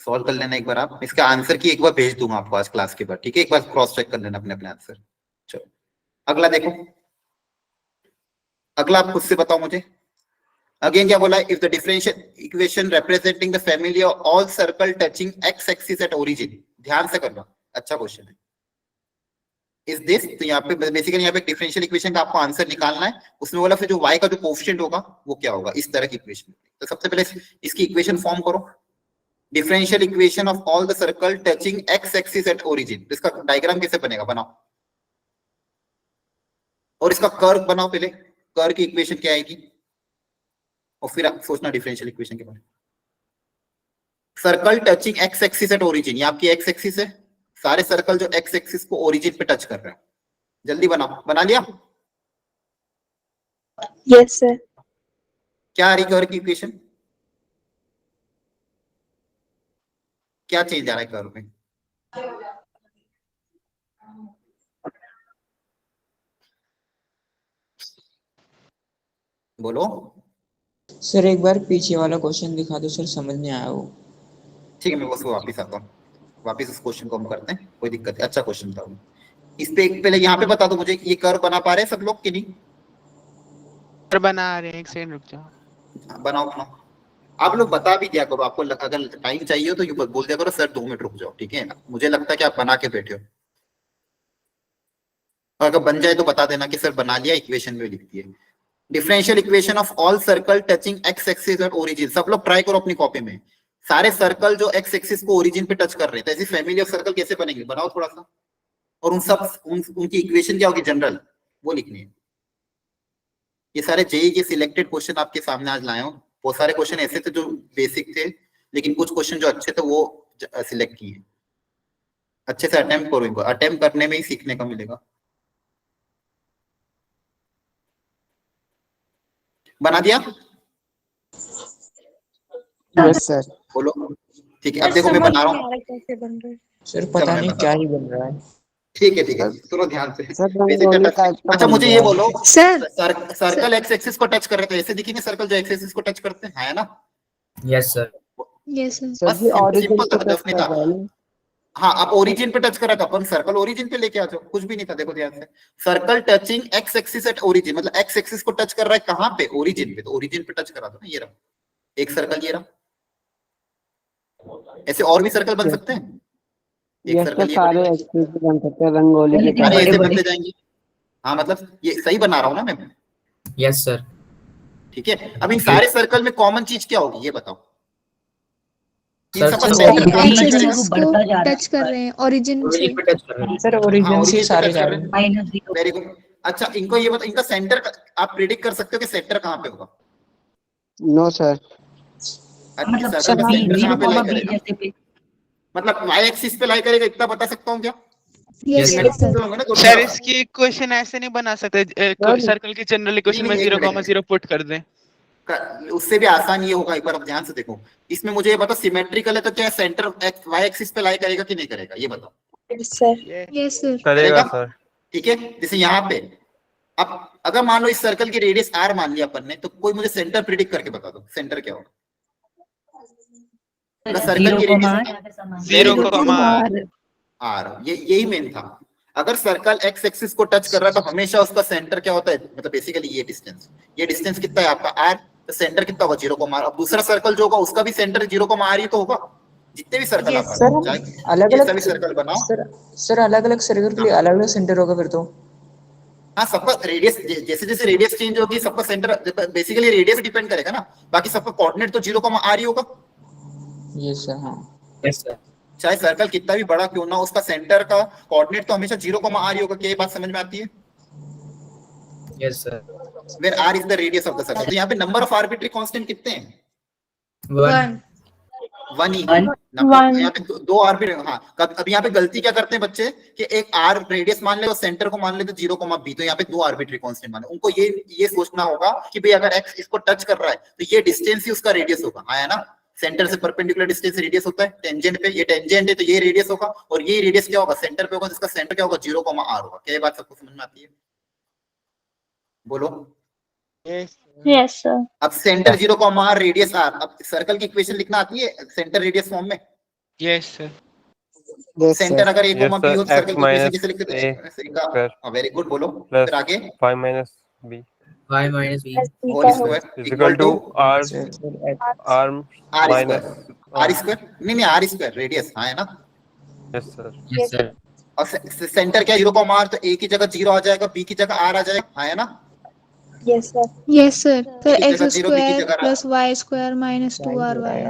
सॉल्व कर लेना एक बार आप। इसका आंसर की एक बार भेज दूंगा आपको आज क्लास के बाद, ठीक है। एक बार क्रॉस चेक कर लेना अपने अपने आंसर। चलो अगला देखो, अगला आप खुद से बताओ मुझे। अगेन क्या बोला, if the differential equation representing the family of all circle touching x axis at origin, ध्यान से करना, अच्छा क्वेश्चन है। इज दिस, तो यहाँ पे बेसिकली यहाँ पे डिफरेंशियल इक्वेशन का आपको आंसर निकालना है। उसमें बोला फिर जो y का जो कोएफिशिएंट होगा वो क्या होगा, इस तरह की इक्वेशन। तो सबसे पहले इसकी इक्वेशन फॉर्म करो, differential equation of all the circle touching x axis at origin. इसका डायग्राम कैसे बनेगा, बनाओ। और इसका कर्व बनाओ पहले, कर्व की इक्वेशन क्या आएगी, और फिर आप सोचना डिफरेंशियल इक्वेशन के बारे में। Circle touching x axis at origin, ये आपकी x एक्सिस है। सारे सर्कल जो x एक्सिस को ओरिजिन पे टच कर रहे हैं, जल्दी बनाओ। बना लिया? Yes sir. क्या आ रही कर्व की इक्वेशन, क्या चेंज आ रहा है कर्व में? बोलो। सर एक बार पीछे वाला क्वेश्चन दिखा दो सर, समझ नहीं आया वो। ठीक है मैं उसको वापस आता हूँ, वापस उस क्वेश्चन को हम करते हैं, कोई दिक्कत है। अच्छा क्वेश्चन था वो। इस पे पहले यहाँ पे बता दो मुझे, ये कर्व बना पा रहे हैं सब लोग कि नहीं? बना रहे हैं, एक सेकंड रुक जाओ। बनाओ बनाओ। आप लोग बता भी दिया करो, आपको अगर टाइम चाहिए हो तो ये बोल दिया करो सर 2 मिनट रुक जाओ, ठीक है। मुझे लगता है कि आप बना के बैठे हो। और अगर बन जाए तो बता देना कि सर बना लिया, इक्वेशन में लिख दिए। Differential equation of all circle touching x axis at origin. सब लोग ट्राई करो अपनी कॉपी में, सारे सर्कल जो एक्स एक्सिस को ओरिजिन पे टच कर रहे हैं, तो ऐसी फैमिली ऑफ सर्कल कैसे बनेंगे, बनाओ थोड़ा सा। और उनकी इक्वेशन क्या होगी जनरल, वो लिखनी है। ये सारे जेई के सिलेक्टेड क्वेश्चन आपके सामने आज लाए हूं। बहुत सारे क्वेश्चन ऐसे थे जो बेसिक थे, लेकिन कुछ क्वेश्चन जो अच्छे थे वो सिलेक्ट किए। अच्छे से अटेम्प्ट करो इनको, अटेम्प्ट करने में ही सीखने का मिलेगा। बना दिया? Yes sir. बोलो। ठीक है, अब देखो मैं बना रहा हूँ। कैसे बन रहा है? सर पता नहीं क्या ही बन रहा है। ठीक है सुनो ध्यान से। सर Basic रंगोली का टाइप का अच्छा बन मुझे रहा ये है। बोलो, सर सर्कल एक्स एक्सिस को टच कर रहे थे, ऐसे दिखेंगे सर्कल जो एक्स एक्सिस को टच करते हैं, है ना? Yes sir. Yes sir. Sir बस जी ओरिजिन सिंपल को था, टच टफ नहीं कर था। रहा है ना। हाँ, आप ओरिजिन पे टच करा था, अपन सर्कल ओरिजिन पे लेके आ जाओ, कुछ भी नहीं था। देखो ध्यान से, circle touching x axis at origin, मतलब एक्स एक्सिस को टच कर रहा है कहाँ पे, ओरिजिन पे। तो ओरिजिन पे टच करा दो ना, ये रहा एक सर्कल, ये रहा। ऐसे और भी सर्कल बन सकते हैं। एक यस सर्कल सर, ये सारे बनेगा, एक्सिस बन सकते हैं रंगोली के सारे टाइप। ऐसे बनते जाएंगे। हाँ मतलब ये सही बना रहा हूँ ना मैं? Yes sir. ठीक है, अब इन सारे सर्कल में कॉमन चीज क्या होगी ये बताओ। इन सर, सबका सर, सेंटर origin कहाँ एक्स टच करेगा? एक्सिस को टच कर रहे हैं ओरिजिन से। पे टच कर रहे हैं। सर हाँ, ओरिजिन से origin पे सारे touch जा कर रहे रहे हैं। हैं। Very good. अच्छा इनको ये बताओ, इनका सेंटर आप प्रिडिक्ट कर सकते हो कि सेंटर कहाँ पे होगा? No sir. सर्कल का सेंटर कहाँ पे लाई करेगा? मतलब वाई एक्सिस पे लाई करेगा, इतना बता सकता हूँ क्या? Yes Symmetric sir. circle होंगे ना, कुछ सर नहीं इसकी इक्वेशन ऐसे नहीं बना सकते, सर, सर्कल की जनरल इक्वेशन में नहीं, एक 0,0 पुट कर दें। उससे भी आसान ये होगा। एक बार आप ध्यान से देखो, इसमें मुझे ये बताओ सिमेट्रिकल है तो क्या सेंटर वाई एक्सिस पे लाई करेगा कि नहीं करेगा, ये बताओ। Yes sir. Yes sir. करेगा सर। ठीक है, जैसे यहाँ पे अब अगर मान लो इस सर्कल की रेडियस आर मान लिया अपन ने, तो कोई मुझे सेंटर प्रिडिक्ट करके बता दो, सेंटर क्या होगा? अगर सर्कल की रेडियस 0,r। आर, ये यही मेन था। अगर सर्कल एक्स एक्सिस को टच कर रहा है तो हमेशा उसका सेंटर क्या होता है, मतलब बेसिकली ये डिस्टेंस कितना है आपका आर, तो सेंटर कितना होगा 0,r। अब दूसरा सर्कल जो होगा उसका भी सेंटर 0,r ही तो होगा। जितने भी सर्कल आप सर अलग जैसा अलग भी सर्कल बनाओ, सर अलग अलग सर्कल के लिए अलग अलग सेंटर होगा फिर तो। हाँ सबका रेडियस, जैसे जैसे रेडियस चेंज होगी सबका सेंटर बेसिकली रेडियस डिपेंड करेगा ना, बाकी सबका कोऑर्डिनेट तो 0,r ही होगा। Yes sir. हाँ यस सर। चाहे सर्कल कितना भी बड़ा क्यों ना, उसका सेंटर का कोऑर्डिनेट तो हमेशा 0,r ही होगा। क्या ये बात समझ में आती है? Yes sir. Where r is the radius of the circle। तो यहाँ पे नंबर ऑफ आर्बिट्री कांस्टेंट कितने हैं? 1 वन ही। यहाँ पे दो आर्बिट्री। हाँ, अब यहाँ पे गलती क्या करते हैं बच्चे कि एक आर रेडियस मान ले और सेंटर को मान ले तो 0,b, तो यहाँ पे दो आर्बिट्री कांस्टेंट मान ले। उनको ये सोचना होगा कि भाई अगर x इसको टच कर रहा है तो ये डिस्टेंस ही उसका रेडियस होगा। आया ना, सेंटर से परपेंडिकुलर डिस्टेंस रेडियस होता है टेंजेंट पे, ये टेंजेंट है तो ये रेडियस होगा, और ये रेडियस क्या होगा सेंटर पे होगा, जिसका सेंटर क्या होगा 0,r होगा। क्या ये बात सबको समझ में आती है? बोलो। Yes sir. अब सेंटर 0,r रेडियस r, अब सर्कल की इक्वेशन लिखना आती है सेंटर रेडियस फॉर्म में? Yes sir. Yes centre sir. अगर a, b हो तो सर्कल की इक्वेशन कैसे लिखते square हैं? वेरी गुड, बोलो फिर आगे। 5 minus b y minus b whole square is equal to r r r minus square नहीं r स्क्वायर रेडियस। हाँ है ना? yes sir yes sir और सेंटर क्या 0,r, तो a की जगह 0 आ जाएगा, b की जगह r आ जाएगा। हाँ है ना? Yes sir. Yes sir. फिर एक एक्स जगह 0 b की स्क्वायर जगह plus Y square minus 2ry।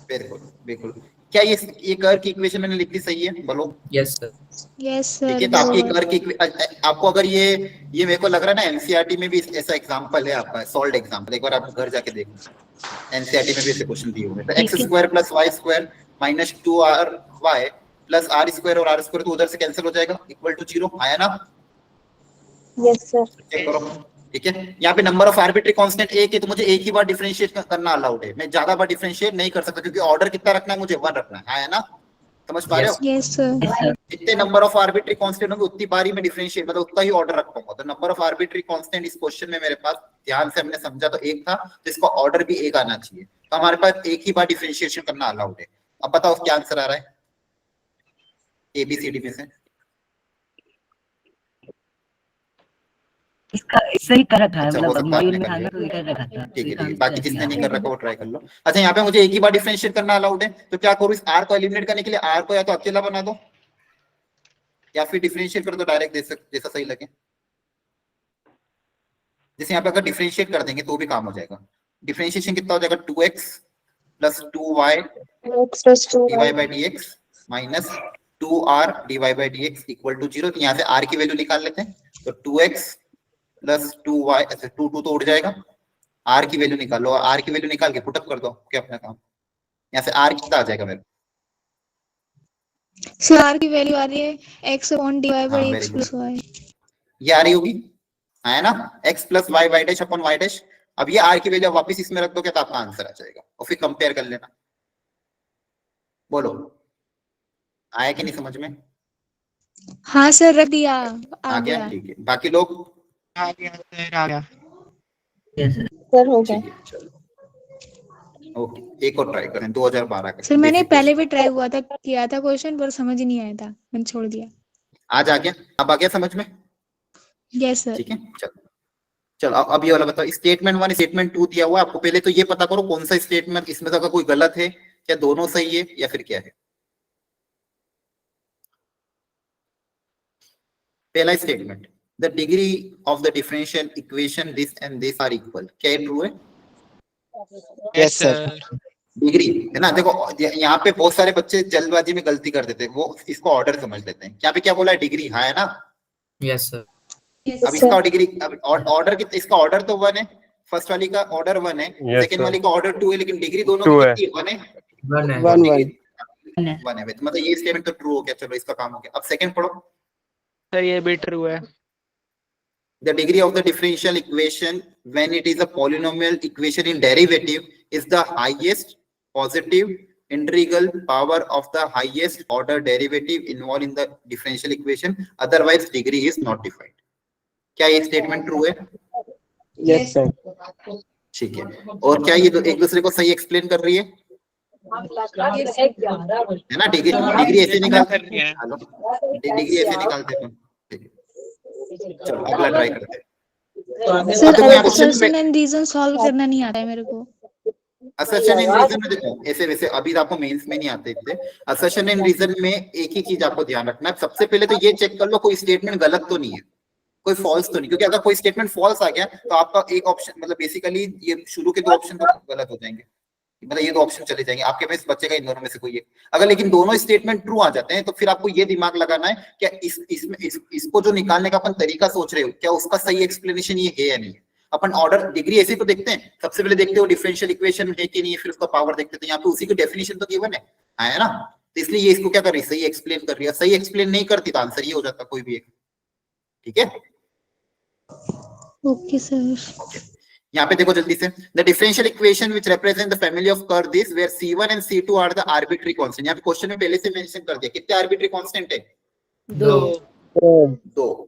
बिल्कुल बिल्कुल। क्या ये कर्व की इक्वेशन मैंने लिख दी सही है? बोलो। yes sir यस ठीक है, सर। तो आपकी कर्व की आपको अगर ये मेरे को लग रहा है ना एनसीईआरटी में भी ऐसा एग्जांपल है आपका, सॉल्व्ड एग्जांपल। एक बार आप घर जाके देखो, एनसीईआरटी में भी ऐसे क्वेश्चन दिए हुए हैं। तो X square plus Y square minus 2r y plus r square और r स्क्वायर तो उधर से कैंसिल हो जाएगा, इक्वल टू 0। आया ना? Yes sir. चेक करो। ठीक है, यहाँ पे नंबर ऑफ आर्बिट्री कांस्टेंट एक है, तो मुझे एक ही बार डिफरेंशिएट करना अलाउड है। मैं ज्यादा बार डिफरेंशिएट नहीं कर सकता, क्योंकि ऑर्डर कितना रखना है मुझे 1 रखना है। आया ना? समझ पा रहे हो? Yes sir. जितने नंबर ऑफ आर्बिट्री कांस्टेंट होंगे उतनी बारी में डिफरेंशिएट, मतलब उतना ही ऑर्डर रख पाऊंगा। तो नंबर ऑफ आर्बिट्री कांस्टेंट इस क्वेश्चन में मेरे पास ध्यान से हमने समझा तो एक था, तो इसका ऑर्डर भी एक आना चाहिए। तो हमारे पास एक ही बार डिफरेंशिएशन करना अलाउड है। अब बताओ क्या आंसर आ रहा है ABCD में से? इसका सही कर रखा है, अच्छा, हो मतलब सकता है मॉड्यूल आपने में कर था लिया। ना तो ये कर रखा था। ठीक है, बाकी जिसने नहीं कर रखा वो ट्राई कर लो। अच्छा, यहाँ पे मुझे एक ही बार डिफरेंशिएट करना अलाउड है, तो क्या करूँ? इस r को एलिमिनेट करने के लिए r को या तो अकेला बना दो, या फिर डिफरेंशिएट कर दो डायरेक्ट, जैसा सही लगे। जैसे यहाँ पे अगर डिफरेंशिएट कर देंगे तो भी काम हो जाएगा। डिफरेंशिएशन कितना हो जाएगा, 2x plus 2y dy by dx minus 2r dy by dx equal to 0। तो यहाँ से r की वैल्यू निकाल लेते हैं। तो 2x प्लस 2y, अच्छा 2 2 तो उड़ जाएगा, r की वैल्यू निकालो, r की वैल्यू निकाल के पुटअप कर दो, क्या अपना काम। यहाँ से r कितना आ जाएगा मेरे, सर r की वैल्यू आ रही है x अपॉन dy by x plus y। ये आ रही होगी, है ना, x plus Y Y dash upon Y dash. अब ये r की वैल्यू वापस इसमें रख दो क्या, तो आपका आंसर आ जाएगा और फिर कंपेयर कर लेना। बोलो आया कि नहीं समझ में? हाँ सर रख दिया, आ गया, ठीक है। बाकी लोग आ गया सर, आ गया। Yes, sir. सर हो गया। ठीक है, चलो ओके, एक और ट्राई करें 2012 का। सर मैंने पहले भी ट्राई हुआ था, किया था क्वेश्चन, पर समझ ही नहीं आया था, मैंने छोड़ दिया। आज आ गया, अब आ गया समझ में? Yes sir. ठीक है, चलो चलो अब ये वाला बताओ। स्टेटमेंट 1 स्टेटमेंट 2 दिया हुआ आपको, पहले तो ये पता करो कौन सा स्टेटमेंट इसमें से कोई गलत है क्या, दोनों सही है या फिर क्या है। पहला statement, the degree of the differential equation this and this are equal, क्या ये ट्रू है? Yes sir. डिग्री है ना, देखो यहाँ पे बहुत सारे बच्चे जल्दबाजी में गलती कर देते हैं, वो इसको ऑर्डर समझ लेते हैं। यहाँ पे क्या बोला है, डिग्री, हाँ है ना? Yes, sir. अब इसका डिग्री, अब ऑर्डर कितना, इसका ऑर्डर तो 1 है, फर्स्ट वाली का ऑर्डर 1 है, Yes, सेकंड sir. वाली का ऑर्डर 2 है, लेकिन डिग्री दोनों 2 की है। कितनी है? 1 है, 1 है। 1 1 1 है। मतलब ये स्टेटमेंट तो ट्रू हो गया, चलो इसका काम हो गया। अब सेकंड पढ़ो। सर ये भी ट्रू है। The degree of the differential equation when it is a polynomial equation in derivative is the highest positive integral power of the highest order derivative involved in the differential equation, otherwise degree is not defined। क्या ये statement true है? Yes sir. ठीक है, और क्या ये एक दूसरे को सही एक्सप्लेन कर रही है? है ना, डिग्री ऐसे निकालते हैं, डिग्री ऐसे निकालते हैं। ठीक है, चलो अगला ट्राई करते हैं। Sir assertion and reason solve करना नहीं आता है मेरे को। असर्शन एंड रीजन में देखो, ऐसे वैसे अभी आपको मेंस में नहीं आते थे। असर्शन एंड रीजन में एक ही चीज आपको ध्यान रखना है, सबसे पहले तो ये चेक कर लो कोई स्टेटमेंट गलत तो नहीं है, कोई फॉल्स तो नहीं, क्योंकि अगर कोई स्टेटमेंट फॉल्स आ गया तो आपका एक ऑप्शन, मतलब बेसिकली ये शुरू के 2 ऑप्शन तो गलत हो जाएंगे, मतलब ये 2 ऑप्शन चले जाएंगे, आपके पास बचेगा इन दोनों में से कोई एक। अगर लेकिन दोनों स्टेटमेंट ट्रू आ जाते हैं तो फिर आपको ये दिमाग लगाना है क्या इसको जो निकालने का अपन तरीका सोच रहे हो, क्या उसका सही एक्सप्लेनेशन ये है या नहीं है। अपन ऑर्डर डिग्री ऐसे तो देखते हैं, सबसे पहले देखते हो डिफरेंशियल इक्वेशन है कि नहीं है, फिर उसका पावर देखते हैं। यहाँ पे उसी की डेफिनेशन तो गिवन है ना, तो इसलिए ये इसको क्या कर रही है, सही एक्सप्लेन कर रही है। सही एक्सप्लेन नहीं करती तो आंसर ये हो जाता कोई भी एक। ठीक है, ओके सर। यहाँ पे देखो जल्दी से, the differential equation which represent the family of curve this where C1 and C2 are the arbitrary constant. यहाँ पे क्वेश्चन में पहले से मेंशन कर दिया कितने आर्बिट्री कांस्टेंट है, 2।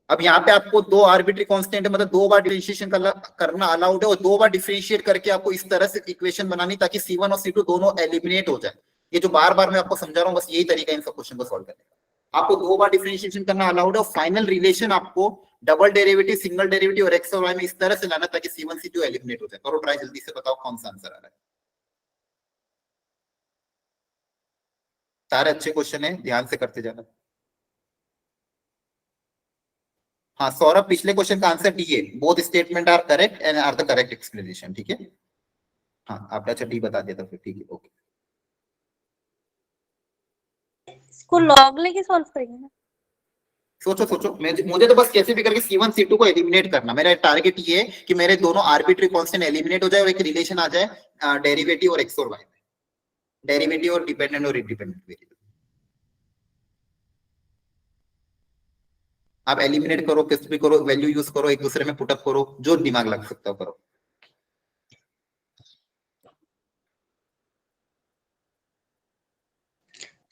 अब यहाँ पे आपको 2 आर्बिट्री कांस्टेंट है, मतलब 2 बार डिफरेंशिएशन करना अलाउड है, और 2 बार डिफरेंशिएट करके आपको इस तरह से इक्वेशन बनानी ताकि C1 और C2 दोनों एलिमिनेट हो जाए। ये जो बार बार मैं आपको समझा रहा हूँ, बस यही तरीका है इन सब क्वेश्चन को सॉल्व करने का। आपको 2 बार डिफरेंशिएशन करना अलाउड है, और फाइनल रिलेशन आपको डबल डेरिवेटिव, सिंगल डेरिवेटिव और x और y में इस तरह से लाना ताकि C1 C2 एलिमिनेट हो जाए। करो ट्राई, जल्दी से बताओ कौन सा आंसर आ रहा है। सारे अच्छे क्वेश्चन है, ध्यान से करते जाना। हाँ सौरभ, पिछले क्वेश्चन का आंसर डी है, both statement are correct and are the correct explanation. ठीक है, हाँ आपने अच्छा डी बता दिया था फिर, ठीक है ओके। इसको लॉग लेके सॉल्व करेंगे ना। सोचो मुझे तो बस कैसे भी करके C1 C2 को एलिमिनेट करना। मेरा टारगेट ये है कि मेरे दोनों आर्बिट्री कांस्टेंट एलिमिनेट हो जाए और एक रिलेशन आ जाए डेरिवेटिव और x और y में, डेरिवेटिव और डिपेंडेंट और इंडिपेंडेंट वेरिएबल। आप एलिमिनेट करो, किस भी करो, वैल्यू यूज करो, एक दूसरे में पुट अप करो, जो दिमाग लग सकता हो करो।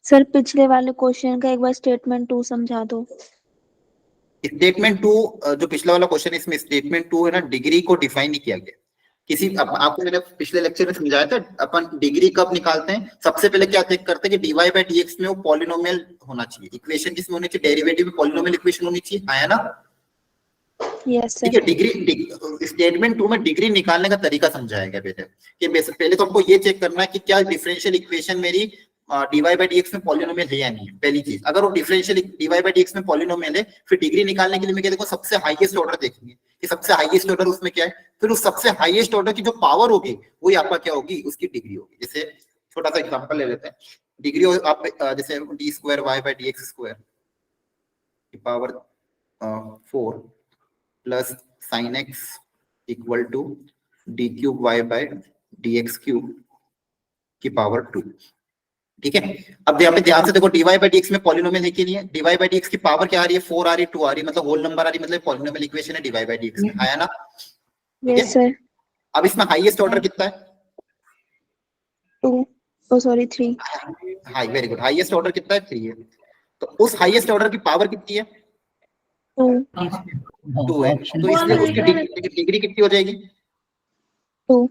सर पिछले वाले क्वेश्चन का एक बार स्टेटमेंट 2 समझा दो। स्टेटमेंट 2 जो पिछला वाला क्वेश्चन है, इसमें स्टेटमेंट 2 है ना, डिग्री को डिफाइन नहीं किया गया। किसी आपको मैंने पिछले लेक्चर में समझाया था, अपन डिग्री कब निकालते हैं, सबसे पहले क्या चेक करते हैं कि dy बाई dx में वो पॉलिनोमियल होना चाहिए, इक्वेशन किसमें होनी चाहिए, डेरिवेटिव में पॉलिनोमियल इक्वेशन होनी चाहिए, आया ना? Yes sir. ठीक है, डिग्री स्टेटमेंट 2 में डिग्री निकालने का तरीका समझाया गया पहले कि पहले तो हमको ये चेक करना है कि क्या डिफरेंशियल इक्वेशन मेरी dy by dx में पॉलिनोमियल है या नहीं है। पहली चीज, अगर वो डिफरेंशियल dy by dx में पॉलिनोमियल है, फिर डिग्री निकालने के लिए मैं क्या देखो, सबसे हाईएस्ट ऑर्डर देखेंगे कि सबसे हाईएस्ट ऑर्डर उसमें क्या है, फिर उस सबसे हाईएस्ट ऑर्डर की जो पावर होगी वही आपका क्या होगी, उसकी डिग्री होगी। जैसे छोटा सा एग्जांपल ले लेते हैं, डिग्री आप जैसे D square Y by D X square की power 4 plus sine X equal to D cube Y by D X cube की पावर 2। ठीक है, अब यहाँ पे ध्यान से देखो, dy बाई dx में पॉलिनोमियल है कि नहीं है, dy बाई dx की पावर क्या आ रही है, 4 आ रही है, 2 आ रही है, मतलब होल नंबर आ रही है, मतलब पॉलिनोमियल इक्वेशन है dy बाई dx में, आया ना? Yes sir. अब इसमें हाईएस्ट ऑर्डर कितना है? 2, oh sorry 3। Hi, very good, highest order कितना है? 3 है। तो उस हाईएस्ट ऑर्डर की पावर कितनी है? 2 है, तो इसलिए उसकी डिग्री कितनी हो जाएगी? 2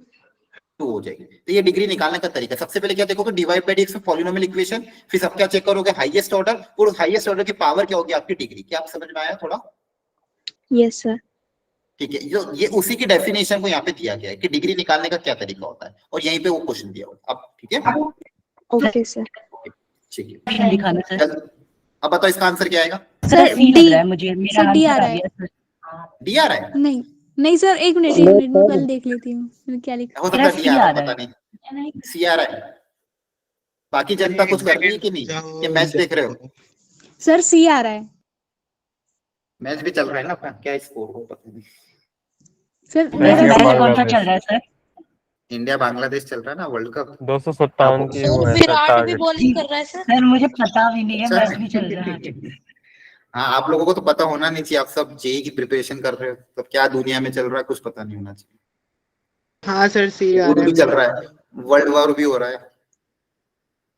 हो जाएगी। तो ये डिग्री निकालने का तरीका, सबसे पहले क्या देखोगे, dy बाई dx में पॉलिनोमियल इक्वेशन, फिर सब क्या चेक करोगे, हाईएस्ट ऑर्डर, और हाईएस्ट ऑर्डर की पावर क्या होगी, आपकी डिग्री। क्या आप समझ में आया थोड़ा? Yes sir. ठीक है, जो ये उसी की डेफिनेशन को यहाँ पे दिया गया है कि डिग्री निकालने का क्या तरीका होता है, और यहीं पे वो क्वेश्चन दिया हुआ। अब ठीक है, ओके सर। ठीक है, अब बताओ इसका आंसर क्या आएगा? सर डी, मुझे मेरा डी आ रहा है। डी आ रहा है? नहीं सर, एक मिनट मैं कल देख लेती हूँ मैंने क्या लिखा। हो सकता है डी आ रहा है, पता नहीं, सी आ रहा है। बाकी जनता कुछ कर रही है कि नहीं, कि मैच देख रहे हो? सर सी आ रहा है। मैच भी चल रहा है ना, क्या स्कोर हो पता नहीं। सर मैच कौन सा चल रहा है सर? इंडिया बांग्लादेश चल रहा है ना, वर्ल्ड कप। 257 की वो है विराट भी बॉलिंग कर रहा है सर। सर मुझे पता भी नहीं है, मैच भी चल रहा है। हाँ, आप लोगों को तो पता होना नहीं चाहिए, आप सब जेई की प्रिपरेशन कर रहे हो, तो क्या दुनिया में चल रहा है कुछ पता नहीं होना चाहिए। हाँ सर, सी आ वो रहा भी है। चल रहा है, वर्ल्ड वॉर भी हो रहा है।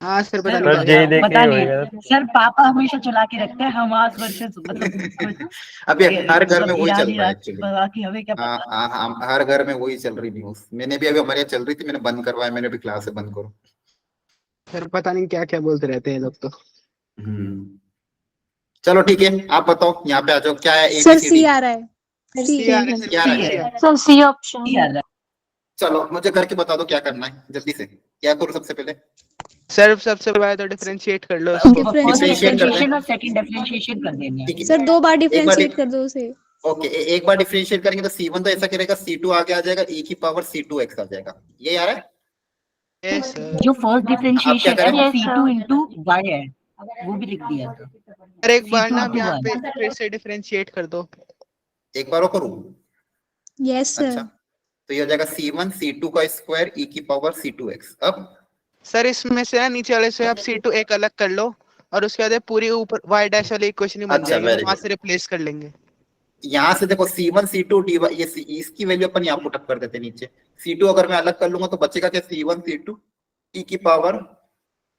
हाँ सर, पता सर नहीं जेई देख पता नहीं नहीं होगा। सर, पापा हमेशा चला के रखते हैं हमास वर्सेस मतलब अभी हर घर में वही चल ईरान रहा है इराक, एक्चुअली। बाकी हमें क्या हाँ पता। हाँ, हर घर में वही चल रही न्यूज। मैंने भी अभी, हमारे यहाँ चल रही थी, मैंने बंद करवाया, मैंने भी क्लास से बंद करो। सर, पता नहीं क्या क्या बोलते रहते हैं लोग तो। चलो ठीक है, आप बताओ, यहाँ पे आ जाओ, क्या है सर ABCD? सी आ रहा है। सी आ रहा है, क्या सी है? आ रहा है। Sir C option. चलो मुझे करके बता दो क्या करना है, जल्दी से। क्या करूँ सबसे पहले? सर सबसे पहले तो डिफरेंशिएट कर लो इसको। डिफरेंशिएशन और सेकंड डिफरेंशिएशन कर देंगे। ठीक है, सर 2 बार एक बार डिफरेंशिएट कर दो उसे। ओके, एक बार डिफरेंशिएट करेंगे तो C1 तो ऐसा करेगा, C2 आगे आ जाएगा, e की पावर C2x आ जाएगा। ये आ रहा है? Yes sir. जो फर्स्ट डिफरेंशिएशन है वो Yes, sir. C2 into y है, वो भी लिख दिया था। सर एक बार ना C2 आप यहाँ into पे फिर से डिफरेंशिएट कर दो। एक बार वो करूँ? यस अच्छा, सर। तो ये हो जाएगा C1 C2 का स्क्वायर e की पावर C2x। अब सर इसमें से ना नीचे वाले से आप C2 एक अलग कर लो, और उसके बाद पूरी ऊपर y डैश वाली इक्वेशन ही बन अच्छा, जाएगी, very वहां good. से रिप्लेस कर लेंगे। यहाँ से देखो C1 C2 dy, ये इसकी वैल्यू अपन यहाँ पुट अप कर देते हैं नीचे। C2 अगर मैं अलग कर लूंगा तो बचेगा क्या, C1 C2 e की पावर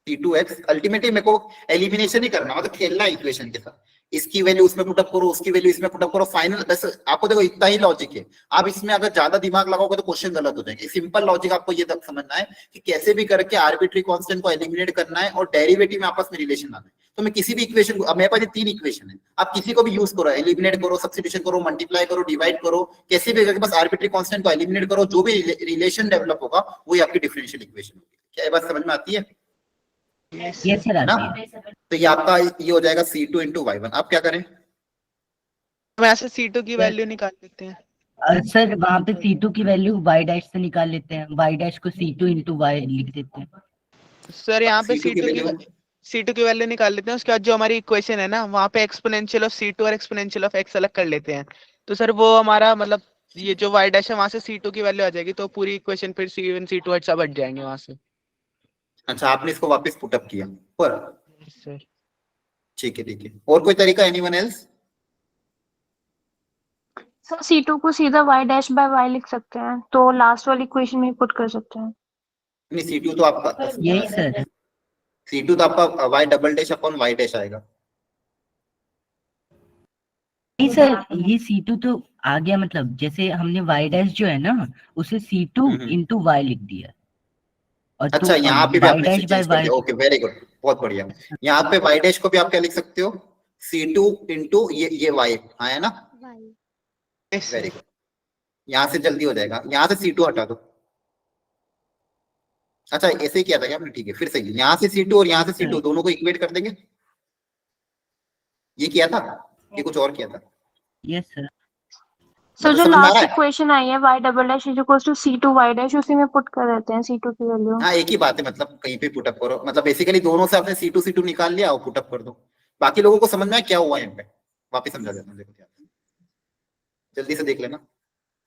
C2x। अल्टीमेटली मेरे को एलिमिनेशन ही करना, मतलब खेलना है इक्वेशन के साथ। इसकी वैल्यू उसमें पुट अप करो, उसकी वैल्यू इसमें पुट अप करो, फाइनल। बस आपको देखो इतना ही लॉजिक है। आप इसमें अगर ज्यादा दिमाग लगाओगे तो क्वेश्चन गलत हो जाएंगे। सिंपल लॉजिक आपको ये तक समझना है कि कैसे भी करके आर्बिट्री कांस्टेंट को एलिमिनेट करना है और डेरिवेटिव में आपस में रिलेशन लाना है। तो मैं किसी भी इक्वेशन को, अब मेरे पास ये 3 इक्वेशन है, आप किसी को भी यूज करो, एलिमिनेट करो, सब्स्टिट्यूशन करो, मल्टीप्लाई करो, डिवाइड करो, कैसे भी करके बस आर्बिट्री कांस्टेंट को एलिमिनेट करो, जो भी रिलेशन डेवलप होगा वही आपकी डिफरेंशियल इक्वेशन होगी। क्या ये बात समझ में आती है? यस सर ना? आती है। तो ये आपका ये हो जाएगा C2 into Y1। आप क्या करें? हम ऐसे C2 की वैल्यू निकाल लेते हैं। सर वहाँ पे C2 की वैल्यू y डैश से निकाल लेते हैं, y डैश को C2 into y लिख देते हैं। सर यहाँ पे C2 की C2 की वैल्यू निकाल लेते हैं, उसके बाद जो हमारी इक्वेशन है ना, वहाँ पे एक्सपोनेंशियल ऑफ C2 और एक्सपोनेंशियल ऑफ x अलग कर लेते हैं। तो सर वो हमारा मतलब ये जो y डैश है वहां से C2 की वैल्यू आ जाएगी, तो पूरी इक्वेशन फिर C1 C2 सब हट जाएंगे वहां से। अच्छा, आपने इसको वापस पुट अप किया पर? सर ठीक है, ठीक है। और कोई तरीका, एनीवन एल्स? सर C2 को सीधा y डैश बाय y लिख सकते हैं, तो लास्ट वाली इक्वेशन में पुट कर सकते हैं। नहीं, C2 तो आपका, यही सर, C2 तो आपका y double dash upon y dash आएगा। नहीं सर, ये C2 तो आ गया, मतलब जैसे हमने y डैश जो है ना उसे C2 into y लिख दिया। और अच्छा, यहाँ पे भी y आपने डैश चेंज बाय कर दिया। ओके, वेरी गुड, बहुत बढ़िया। यहाँ पे y डैश को भी आप क्या लिख सकते हो, C2 into ये y आया ना? वेरी गुड, यहाँ से जल्दी हो जाएगा। यहाँ से C2 हटा दो, अच्छा ऐसे ही किया था क्या आपने? ठीक है, फिर सही है। यहाँ से C2 और यहाँ से C2 दोनों को इक्वेट कर देंगे, ये किया था, ये कुछ और किया था? Yes sir. सर जो समझ में आ लास्ट रहा है? इक्वेशन आई है y double dash is equal to c2 y dash, उसी में पुट कर देते हैं c2 की वैल्यू। हाँ एक ही बात है, मतलब कहीं पे पुटअप करो, मतलब बेसिकली दोनों से आपने C2 निकाल लिया और पुटअप कर दो। बाकी लोगों को समझ में आया क्या हुआ यहाँ पे? वापिस समझा देता हूँ, देखो ध्यान से। जल्दी से देख लेना,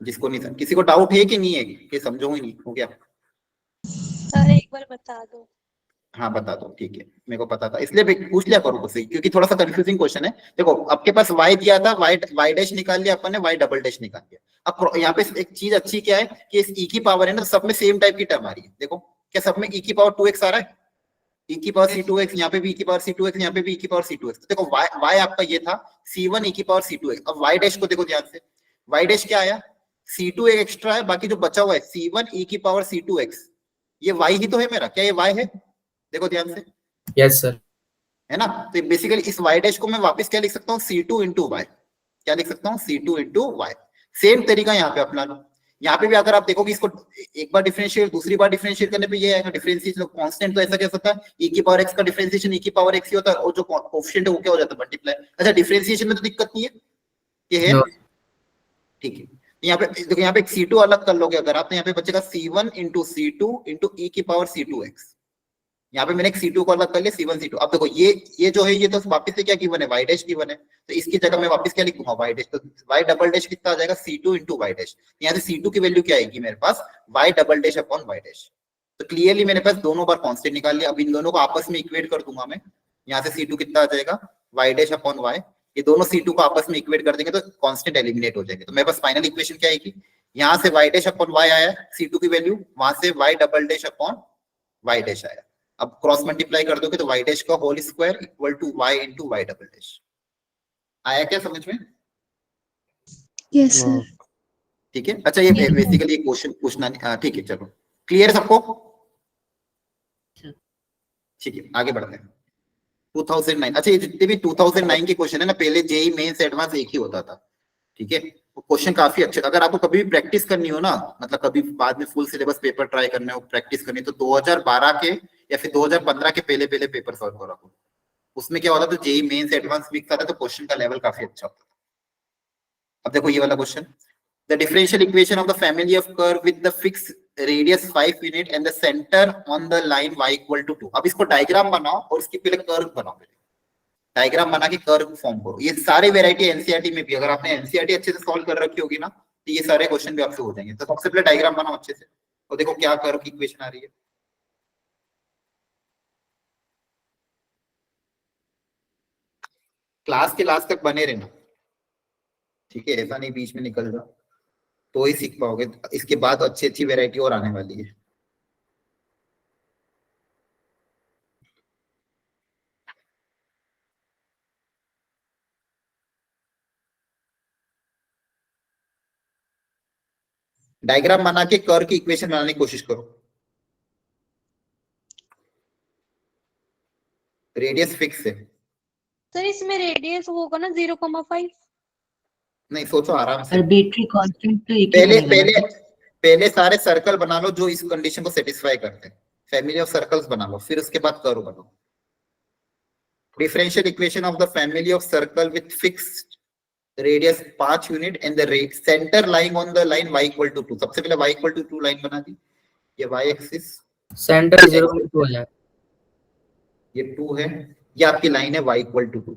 जिसको नहीं समझ, किसी को डाउट है कि नहीं है कि समझो ही नहीं हो गया? सर एक बार बता दो। हाँ बता दो, ठीक है, मेरे को पता था इसलिए पूछ लिया करो मुझसे, क्योंकि थोड़ा सा कंफ्यूजिंग क्वेश्चन है। देखो आपके पास y दिया था, y डैश निकाल लिया अपन ने, y डबल डैश निकाल लिया। अब यहाँ पे एक चीज अच्छी क्या है कि इस e की पावर है ना, सब में सेम टाइप की टर्म आ रही है। देखो क्या सब में e की पावर 2x आ रहा है, e की पावर c2x, यहाँ पे भी e की पावर c2x, यहाँ पे भी e की पावर c2x। देखो y आपका ये था c1 e की पावर c2x। अब y डैश को देखो ध्यान से, y डैश क्या आया, c2 एक एक्स्ट्रा है, बाकी जो बचा हुआ है c1 e की पावर c2x, ये y ही तो है मेरा, क्या ये y है? देखो ध्यान से, यस सर, है ना? तो बेसिकली इस y डैश को मैं वापस क्या लिख सकता हूँ, c2 इंटू वाई। क्या लिख सकता हूँ, c2 इंटू वाई। सेम तरीका यहाँ पे अपना लो। यहाँ पे भी अगर आप देखोगे इसको एक बार डिफरेंशिएट, दूसरी बार डिफरेंशिएट करने पे ये आएगा डिफरेंशिएशन कांस्टेंट। तो ऐसा क्या होता है, e की पावर x का डिफरेंशिएशन e की पावर x ही होता है, और जो कोएफिशिएंट है वो क्या हो जाता है, मल्टीप्लाई। अच्छा डिफरेंशिएशन में तो दिक्कत नहीं है, ये है ठीक है। यहाँ पे देखो, यहाँ पे c2 अलग कर लोगे अगर आप, तो यहाँ पे बचेगा c1 into c2 into e की पावर c2x। यहाँ पे मैंने एक C2 को अलग कर लिया, C1 C2। अब देखो ये जो है ये तो वापस से क्या गिवन है, y डैश गिवन है, तो इसकी जगह मैं वापस क्या लिखूंगा, y डैश। तो y डबल डैश कितना आ जाएगा, C2 इंटू वाई डैश। यहाँ से C2 की वैल्यू क्या आएगी मेरे पास, y double dash upon Y dash. तो क्लियरली मेरे पास दोनों बार कांस्टेंट निकाल लिया। अब इन दोनों को आपस में इक्वेट कर दूंगा मैं, यहाँ से C2 कितना आ जाएगा, y डैश अपॉन y। ये दोनों C2 को आपस में इक्वेट कर देंगे तो कांस्टेंट एलिमिनेट हो जाएंगे। तो मेरे पास फाइनल इक्वेशन क्या आएगी, यहाँ से y डैश अपॉन y आया C2 की वैल्यू, वहां से y double dash upon y dash आया। अब क्रॉस मल्टीप्लाई कर दोगे तो y डैश का whole square equal to y into Y double dash. आया क्या समझ में? Yes sir. ठीक है। अच्छा ये बेसिकली क्वेश्चन पूछना, ठीक है चलो, क्लियर सबको? ठीक है आगे बढ़ते हैं। 2009, अच्छा ये जितने भी 2009 के क्वेश्चन है ना, पहले जेई मेंस एडवांस एक ही होता था, ठीक है। क्वेश्चन काफी अच्छे, अगर आपको कभी भी प्रैक्टिस करनी हो ना, मतलब कभी बाद में फुल सिलेबस पेपर ट्राई करने हो, प्रैक्टिस करनी तो 2012 के या फिर 2015 के पहले पेपर सॉल्व करो रखो। उसमें क्या होता था, जेई मेंस एडवांस वीक था, तो क्वेश्चन का लेवल काफी अच्छा होता था। अब देखो ये वाला question, the differential equation of the family of curve with the fix radius 5 unit and the centre on the line y equal to 2। अब इसको डायग्राम बनाओ और उसके पहले कर्व बनाओ, डायग्राम बना के कर्व फॉर्म करो। ये सारे वेराइटी एनसीईआरटी में भी, अगर आपने एनसीईआरटी अच्छे से सॉल्व कर रखी होगी ना, तो ये सारे क्वेश्चन भी आपसे हो जाएंगे। तो सबसे पहले डायग्राम बनाओ अच्छे से और देखो क्या कर्व की इक्वेशन आ रही है। क्लास के लास्ट तक बने रहना, ठीक है, ऐसा नहीं बीच में निकल जाओ, तो ही सीख पाओगे। इसके बाद अच्छी अच्छी वेराइटी और आने वाली है। डायग्राम बना के कर्व की इक्वेशन बनाने की कोशिश करो। रेडियस फिक्स है सर, इसमें रेडियस होगा ना 0,5? नहीं, सोचो आराम से। आर्बिट्री कांस्टेंट तो एक ही पहले रहेगा ना? पहले सारे सर्कल बना लो जो इस कंडीशन को सेटिस्फाई करते हैं, फैमिली ऑफ सर्कल्स बना लो, फिर उसके बाद कर्व बनाओ। Differential equation of the family of circle with fixed radius 5 unit and the centre lying on the line y equal to 2। सबसे पहले y इक्वल टू 2 लाइन बना दी, ये y एक्सिस, सेंटर 0.2 है, ये 2 है, ये आपकी लाइन है y इक्वल टू 2।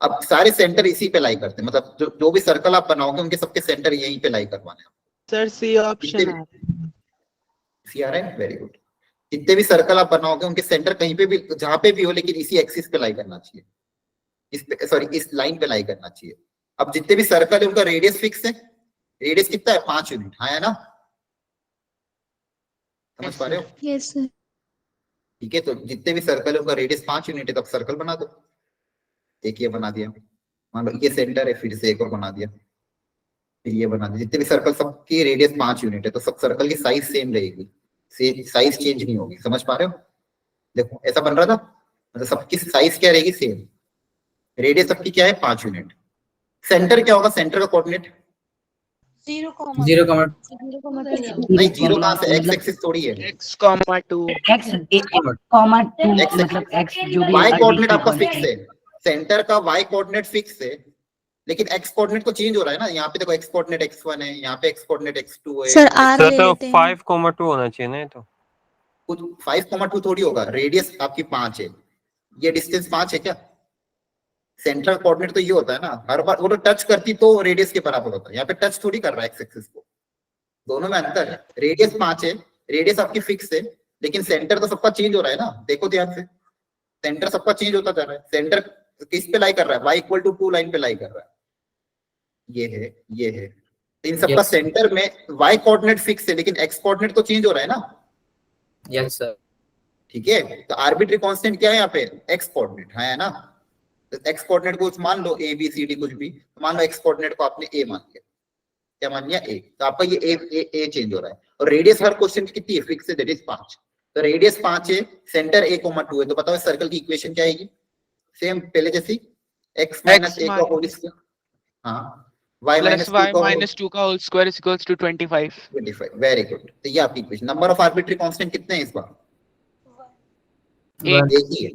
अब सारे सेंटर इसी पे लाई करते हैं, मतलब जो भी सर्कल आप बनाओगे उनके सबके सेंटर यहीं पे लाई करवाने हैं। सर सी ऑप्शन है, सी आ रहा है, वेरी गुड। जितने भी सर्कल आप बनाओगे उनके सेंटर कहीं पे भी, जहां पे भी हो, लेकिन इसी एक्सिस पे लाई करना चाहिए, इस लाइन पे लाई करना चाहिए। अब जितने भी सर्कल है उनका रेडियस फिक्स है, रेडियस कितना है, 5 यूनिट, हाँ है ना, समझ पा रहे हो? Yes sir. ठीक है, तो जितने भी सर्कल है उनका रेडियस 5 यूनिट है, तब सर्कल बना दो। एक ये बना दिया, मान लो ये सेंटर है, फिर से एक और बना दिया, फिर ये बना दिया। जितने भी सर्कल सबकी रेडियस 5 यूनिट है, तो सब सर्कल की साइज सेम रहेगी, साइज चेंज नहीं होगी, समझ पा रहे हो? देखो ऐसा बन रहा था, मतलब सबकी साइज क्या रहेगी, सेम, रेडियस सबकी क्या है 5 यूनिट। सेंटर क्या होगा, सेंटर का कोऑर्डिनेट 0, नहीं, जीरो कहाँ से, एक्स एक्सिस थोड़ी है, x, 2 एक्स कॉमा 2 X मतलब एक्स जो भी वाई कोऑर्डिनेट arbitrary आपका फिक्स constant। है, सेंटर का वाई कोऑर्डिनेट फिक्स है, लेकिन एक्स कोऑर्डिनेट तो चेंज हो रहा है ना। यहाँ पे देखो एक्स कोऑर्डिनेट x1 है, यहाँ पे एक्स कोऑर्डिनेट x2 है। सर आर सर ले तो लेते हैं। 5,2 होना चाहिए ना ये तो। कुछ 5,2 थोड़ी होगा, रेडियस आपकी 5 है, ये डिस्टेंस 5 है क्या? सेंट्रल कोऑर्डिनेट तो ये होता है ना, हर बार वो तो टच करती तो रेडियस के बराबर होता है, यहाँ पे टच थोड़ी कर रहा है एक्स एक्सिस को, दोनों में अंतर है। रेडियस 5 है, रेडियस आपकी फिक्स है, लेकिन सेंटर तो सबका चेंज हो रहा है ना, देखो ध्यान से, सेंटर सबका चेंज होता जा रहा है। सेंटर किस पे लाई कर रहा है, y इक्वल टू 2 लाइन पे लाई कर रहा है, ये है, ये है। तो इन सबका सेंटर में y कोऑर्डिनेट फिक्स है, लेकिन x कोऑर्डिनेट तो चेंज हो रहा है ना। Yes sir. ठीक है, तो आर्बिट्री कांस्टेंट क्या है यहाँ पे, x कोऑर्डिनेट है ना। तो x कोऑर्डिनेट को मान लो a b c d कुछ भी, तो मान लो x कोऑर्डिनेट को आपने a मान लिया, क्या मान लिया a, तो आपका ये a चेंज हो रहा है। और रेडियस हर क्वेश्चन की कितनी है, फिक्स है, दैट इज 5। तो रेडियस 5 है, सेंटर a, 2 है, तो बताओ इस सर्कल की इक्वेशन क्या आएगी, सेम पहले जैसी, x माइनस a का होल स्क्वायर, हाँ, y प्लस y माइनस 2 का whole square is equals to 25। Very good. तो ये आपकी इक्वेशन। नंबर ऑफ आर्बिट्री कांस्टेंट कितने हैं इस बार, एक ही है,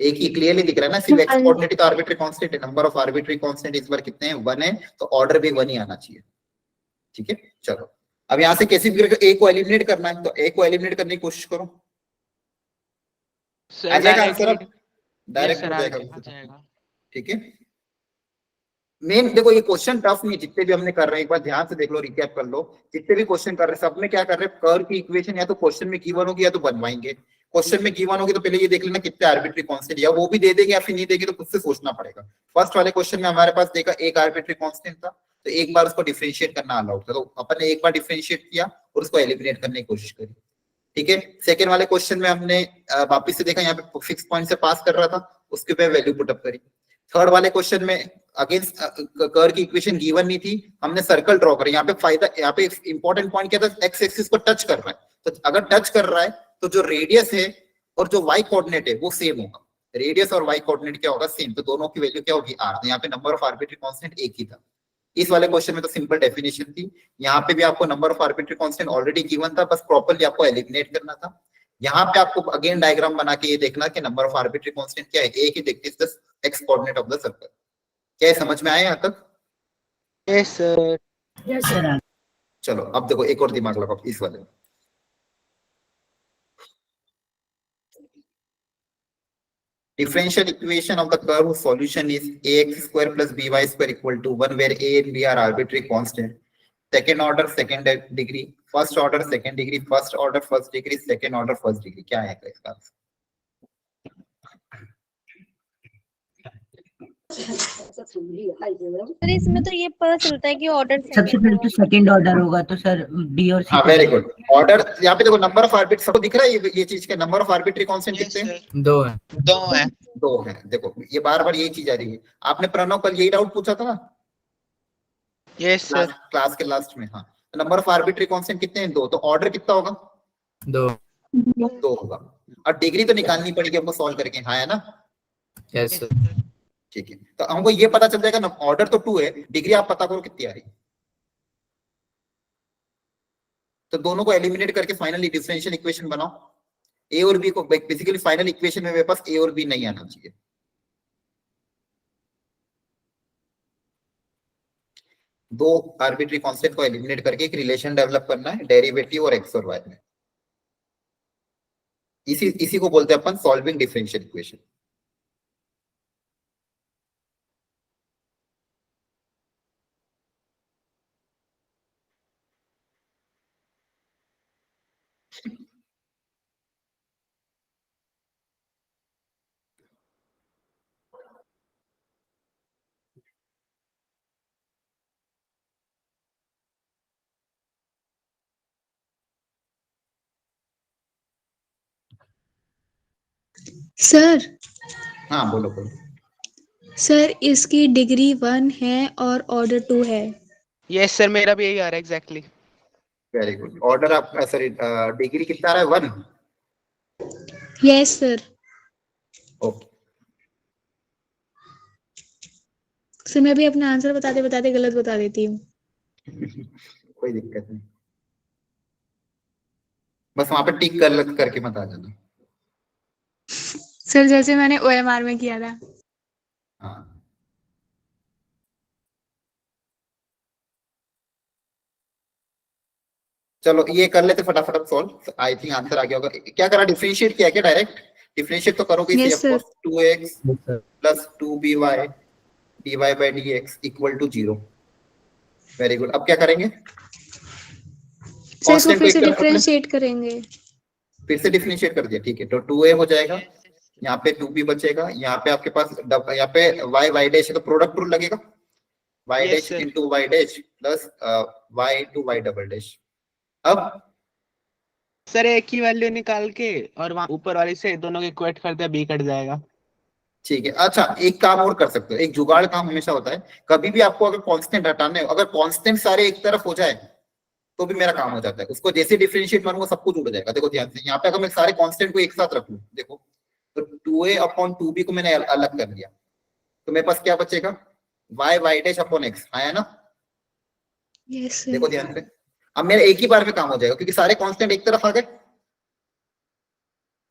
एक ही क्लियरली दिख रहा है ना, सिर्फ x कोऑर्डिनेट का आर्बिट्री कांस्टेंट है। नंबर ऑफ आर्बिट्री कांस्टेंट इस बार कितने हैं, 1 है, तो ऑर्डर भी 1 ही आना चाहिए। ठीक है, चलो अब यहां से कैसे भी करके a को एलिमिनेट करना है, तो a को एलिमिनेट करने की कोशिश करो, आ जाएगा आंसर, डायरेक्ट हो जाएगा। ठीक है, मेन देखो ये क्वेश्चन टफ नहीं, जितने भी हमने कर रहे हैं एक बार ध्यान से देख लो, रिकैप कर लो, जितने भी क्वेश्चन कर रहे हैं सब में क्या कर रहे हैं, कर्व की इक्वेशन या तो क्वेश्चन में गिवन होगी या तो बनवाएंगे। क्वेश्चन में गिवन होगी तो पहले ये देख लेना कितने आर्बिट्री कांस्टेंट, या वो भी दे देंगे या फिर नहीं देंगे तो खुद से सोचना पड़ेगा। फर्स्ट वाले क्वेश्चन में हमारे पास देखा एक आर्बिट्री कांस्टेंट था, तो एक बार उसको डिफरेंशिएट करना अलाउड था, तो अपन ने एक बार डिफरेंशिएट किया और उसको एलिमिनेट करने की कोशिश करी। ठीक है, सेकंड वाले क्वेश्चन में हमने वापस से देखा, यहाँ पे फिक्स पॉइंट से पास कर रहा था, उसके पे वैल्यू पुटअप करी। थर्ड वाले क्वेश्चन में अगेंस्ट कर्व की इक्वेशन गिवन नहीं थी, हमने सर्कल ड्रॉ करा। यहाँ पे फायदा, यहाँ पे इंपॉर्टेंट पॉइंट क्या था, एक्स एक्सिस को टच कर रहा है, तो अगर टच कर रहा है तो जो रेडियस है और जो वाई कोऑर्डिनेट है वो सेम होगा, रेडियस और वाई कोऑर्डिनेट क्या होगा, सेम, तो दोनों की वैल्यू क्या होगी, r। तो यहाँ पे नंबर ऑफ आर्बिट्री कांस्टेंट एक ही था। इस वाले क्वेश्चन में तो सिंपल डेफिनेशन थी, यहाँ पे भी आपको number of arbitrary constant already given था, बस प्रॉपर्ली आपको एलिमिनेट करना था। यहाँ पे आपको अगेन डायग्राम बना के ये देखना कि नंबर ऑफ आर्बिट्री कांस्टेंट क्या है, एक ही देखते हैं, x coordinate of the circle. क्या समझ में आया यहाँ तक? Yes sir. Yes sir. चलो अब देखो एक और दिमाग लगाओ इस वाले में। Differential equation of the curve whose solution is ax square plus by square equal to 1, where a and b are arbitrary constant. Second order second degree, first order second degree, first order first degree, second order first degree. क्या है इसका answer? Sir इसमें तो ये पता चलता है कि ऑर्डर सबसे पहले तो सेकंड ऑर्डर होगा, तो सर डी और सी। Very good. ऑर्डर यहाँ पे देखो, नंबर ऑफ आर्बिट्री सबको दिख रहा है, ये चीज के नंबर ऑफ आर्बिट्री कांस्टेंट कितने हैं? 2 है। 2 है। देखो ये बार बार यही चीज आ रही है, आपने प्रणव कल यही डाउट पूछा था ना? Yes sir. क्लास के लास्ट में। हाँ, नंबर ऑफ आर्बिट्री कांस्टेंट कितने हैं? 2, तो ऑर्डर कितना होगा? 2 होगा। और डिग्री तो निकालनी पड़ेगी हमको सॉल्व करके, हाँ है ना? Yes sir. ठीक है, तो हमको ये पता चल जाएगा ना, ऑर्डर तो 2 है, डिग्री आप पता करो कितनी आ रही है। तो दोनों को एलिमिनेट करके फाइनली डिफरेंशियल इक्वेशन बनाओ। ए और बी को, बेसिकली फाइनल इक्वेशन में मेरे पास ए और बी नहीं आना चाहिए। दो आर्बिट्री कांस्टेंट को एलिमिनेट करके एक रिलेशन डेवलप करना है, डेरिवेटिव और एक्स और वाई में। इसी को बोलते हैं अपन सॉल्विंग डिफरेंशियल इक्वेशन। सर हाँ बोलो बोलो। सर इसकी डिग्री 1 है और ऑर्डर 2 है। यस सर, मेरा भी यही आ रहा है एग्जैक्टली। Very good. ऑर्डर आपका सॉरी डिग्री कितना आ रहा है? 1। Yes sir. ओके, सर मैं भी अपना आंसर बताते बताते गलत बता देती हूँ। कोई दिक्कत नहीं, बस वहां पे टिक करके मत आ जाना। सर जैसे मैंने OMR में किया था। हाँ चलो ये कर लेते फटाफट सॉल्व, आई थिंक आंसर आ गया होगा। क्या करा, डिफरेंशिएट किया क्या डायरेक्ट? डिफरेंशिएट तो करोगे इसे, Yes, of sir. Course 2x plus 2by dy by dx equal to 0। Very good. अब क्या करेंगे? सर इसको कांस्टेंट को फिर एक से तरफ रख ले, डिफरेंशिएट करेंगे। फिर से डिफरेंशिएट कर दिया, ठीक है। तो 2a हो जाएगा, यहाँ पे 2b बचेगा, यहाँ पे आपके पास यहाँ पे y डैश है तो प्रोडक्ट रूल लगेगा, y Yes, dash sir. Into y dash plus y into y double dash. अब सर एक ही वैल्यू निकाल के और वहां ऊपर वाली से दोनों के इक्वेट कर दिया, b कट जाएगा। ठीक है। अच्छा एक काम और कर सकते हो, एक जुगाड़ काम हमेशा होता है, कभी भी आपको अगर कांस्टेंट हटाने हो, अगर कांस्टेंट सारे एक तरफ हो जाए तो भी मेरा काम हो जाता है। उसको जैसे डिफरेंशिएट मारूंगा सब कुछ उड़ जाएगा। देखो ध्यान से, यहाँ पे अगर मैं सारे कांस्टेंट को एक साथ रख लूं, देखो तो 2a अपॉन 2b को मैंने अलग कर दिया, तो मेरे पास क्या बचेगा? y डैश अपॉन x आया ना? Yes, sir. देखो ध्यान से, अब मेरा एक ही बार में काम हो जाएगा क्योंकि सारे कांस्टेंट एक तरफ आ गए।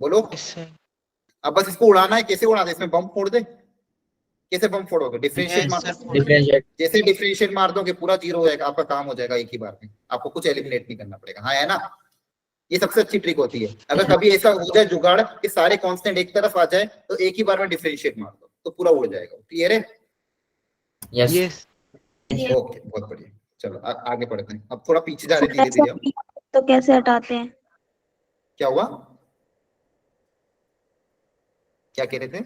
बोलो। Yes, sir. अब बस इसको उड़ाना है। कैसे उड़ा दे? इसमें बम फोड़ दे। कैसे बम फोड़ोगे? डिफरेंशिएट Yes, मार, sir. Differentiate. जैसे डिफरेंशिएट मार दोगे पूरा 0 हो जाएगा, आपका काम हो जाएगा एक ही बार में, आपको कुछ एलिमिनेट नहीं करना पड़ेगा। हाँ है ना? ये सबसे अच्छी ट्रिक होती है। अगर कभी ऐसा हो जाए जुगाड़ कि सारे कांस्टेंट एक तरफ आ जाए तो एक ही बार में डिफरेंशिएट मार दो तो पूरा उड़ जाएगा। क्लियर है? Yes. Yes. ओके बहुत बढ़िया। चलो आगे बढ़ते हैं। अब थोड़ा पीछे जा रहे धीरे धीरे। हम तो कैसे हटाते हैं? क्या हुआ? क्या कह रहे थे?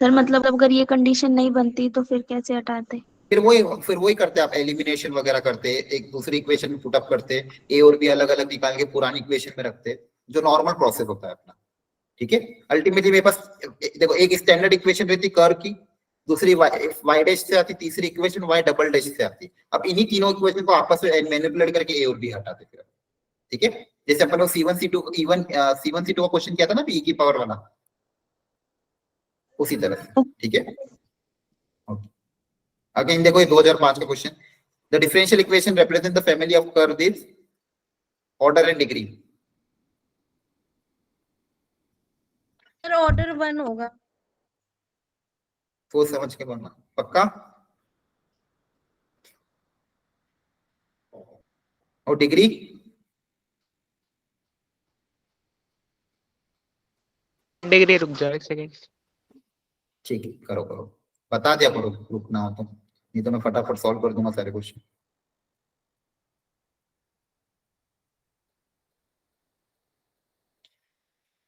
सर मतलब अगर ये कंडीशन नहीं बनती तो फिर कैसे हटाते? फिर वही करते, आप एलिमिनेशन वगैरह करते, एक दूसरी इक्वेशन में पुट अप करते, ए और बी अलग अलग निकाल के पुरानी इक्वेशन में रखते, जो नॉर्मल प्रोसेस होता है अपना। ठीक है। अल्टीमेटली मेरे पास देखो एक स्टैंडर्ड इक्वेशन रहती कर्व की, दूसरी y डैश से आती, तीसरी इक्वेशन y डबल डैश से आती। अब इन्हीं तीनों इक्वेशन को आपस में मैनिपुलेट करके ए और बी हटाते फिर। ठीक है। जैसे अपन लोग C1 C2 का क्वेश्चन किया था ना, e की पावर वाला, उसी तरह से। ठीक है। अगेन देखो ये 2005 का question, the differential equation represent the family of curve is order and degree. Sir order 1 होगा। सोच समझ के बोलना, पक्का? और डिग्री? डिग्री रुक जाओ एक सेकेंड। ठीक है करो करो, बता दिया करो, रुकना हो तो, नहीं तो मैं फटाफट सॉल्व कर दूंगा सारे क्वेश्चन।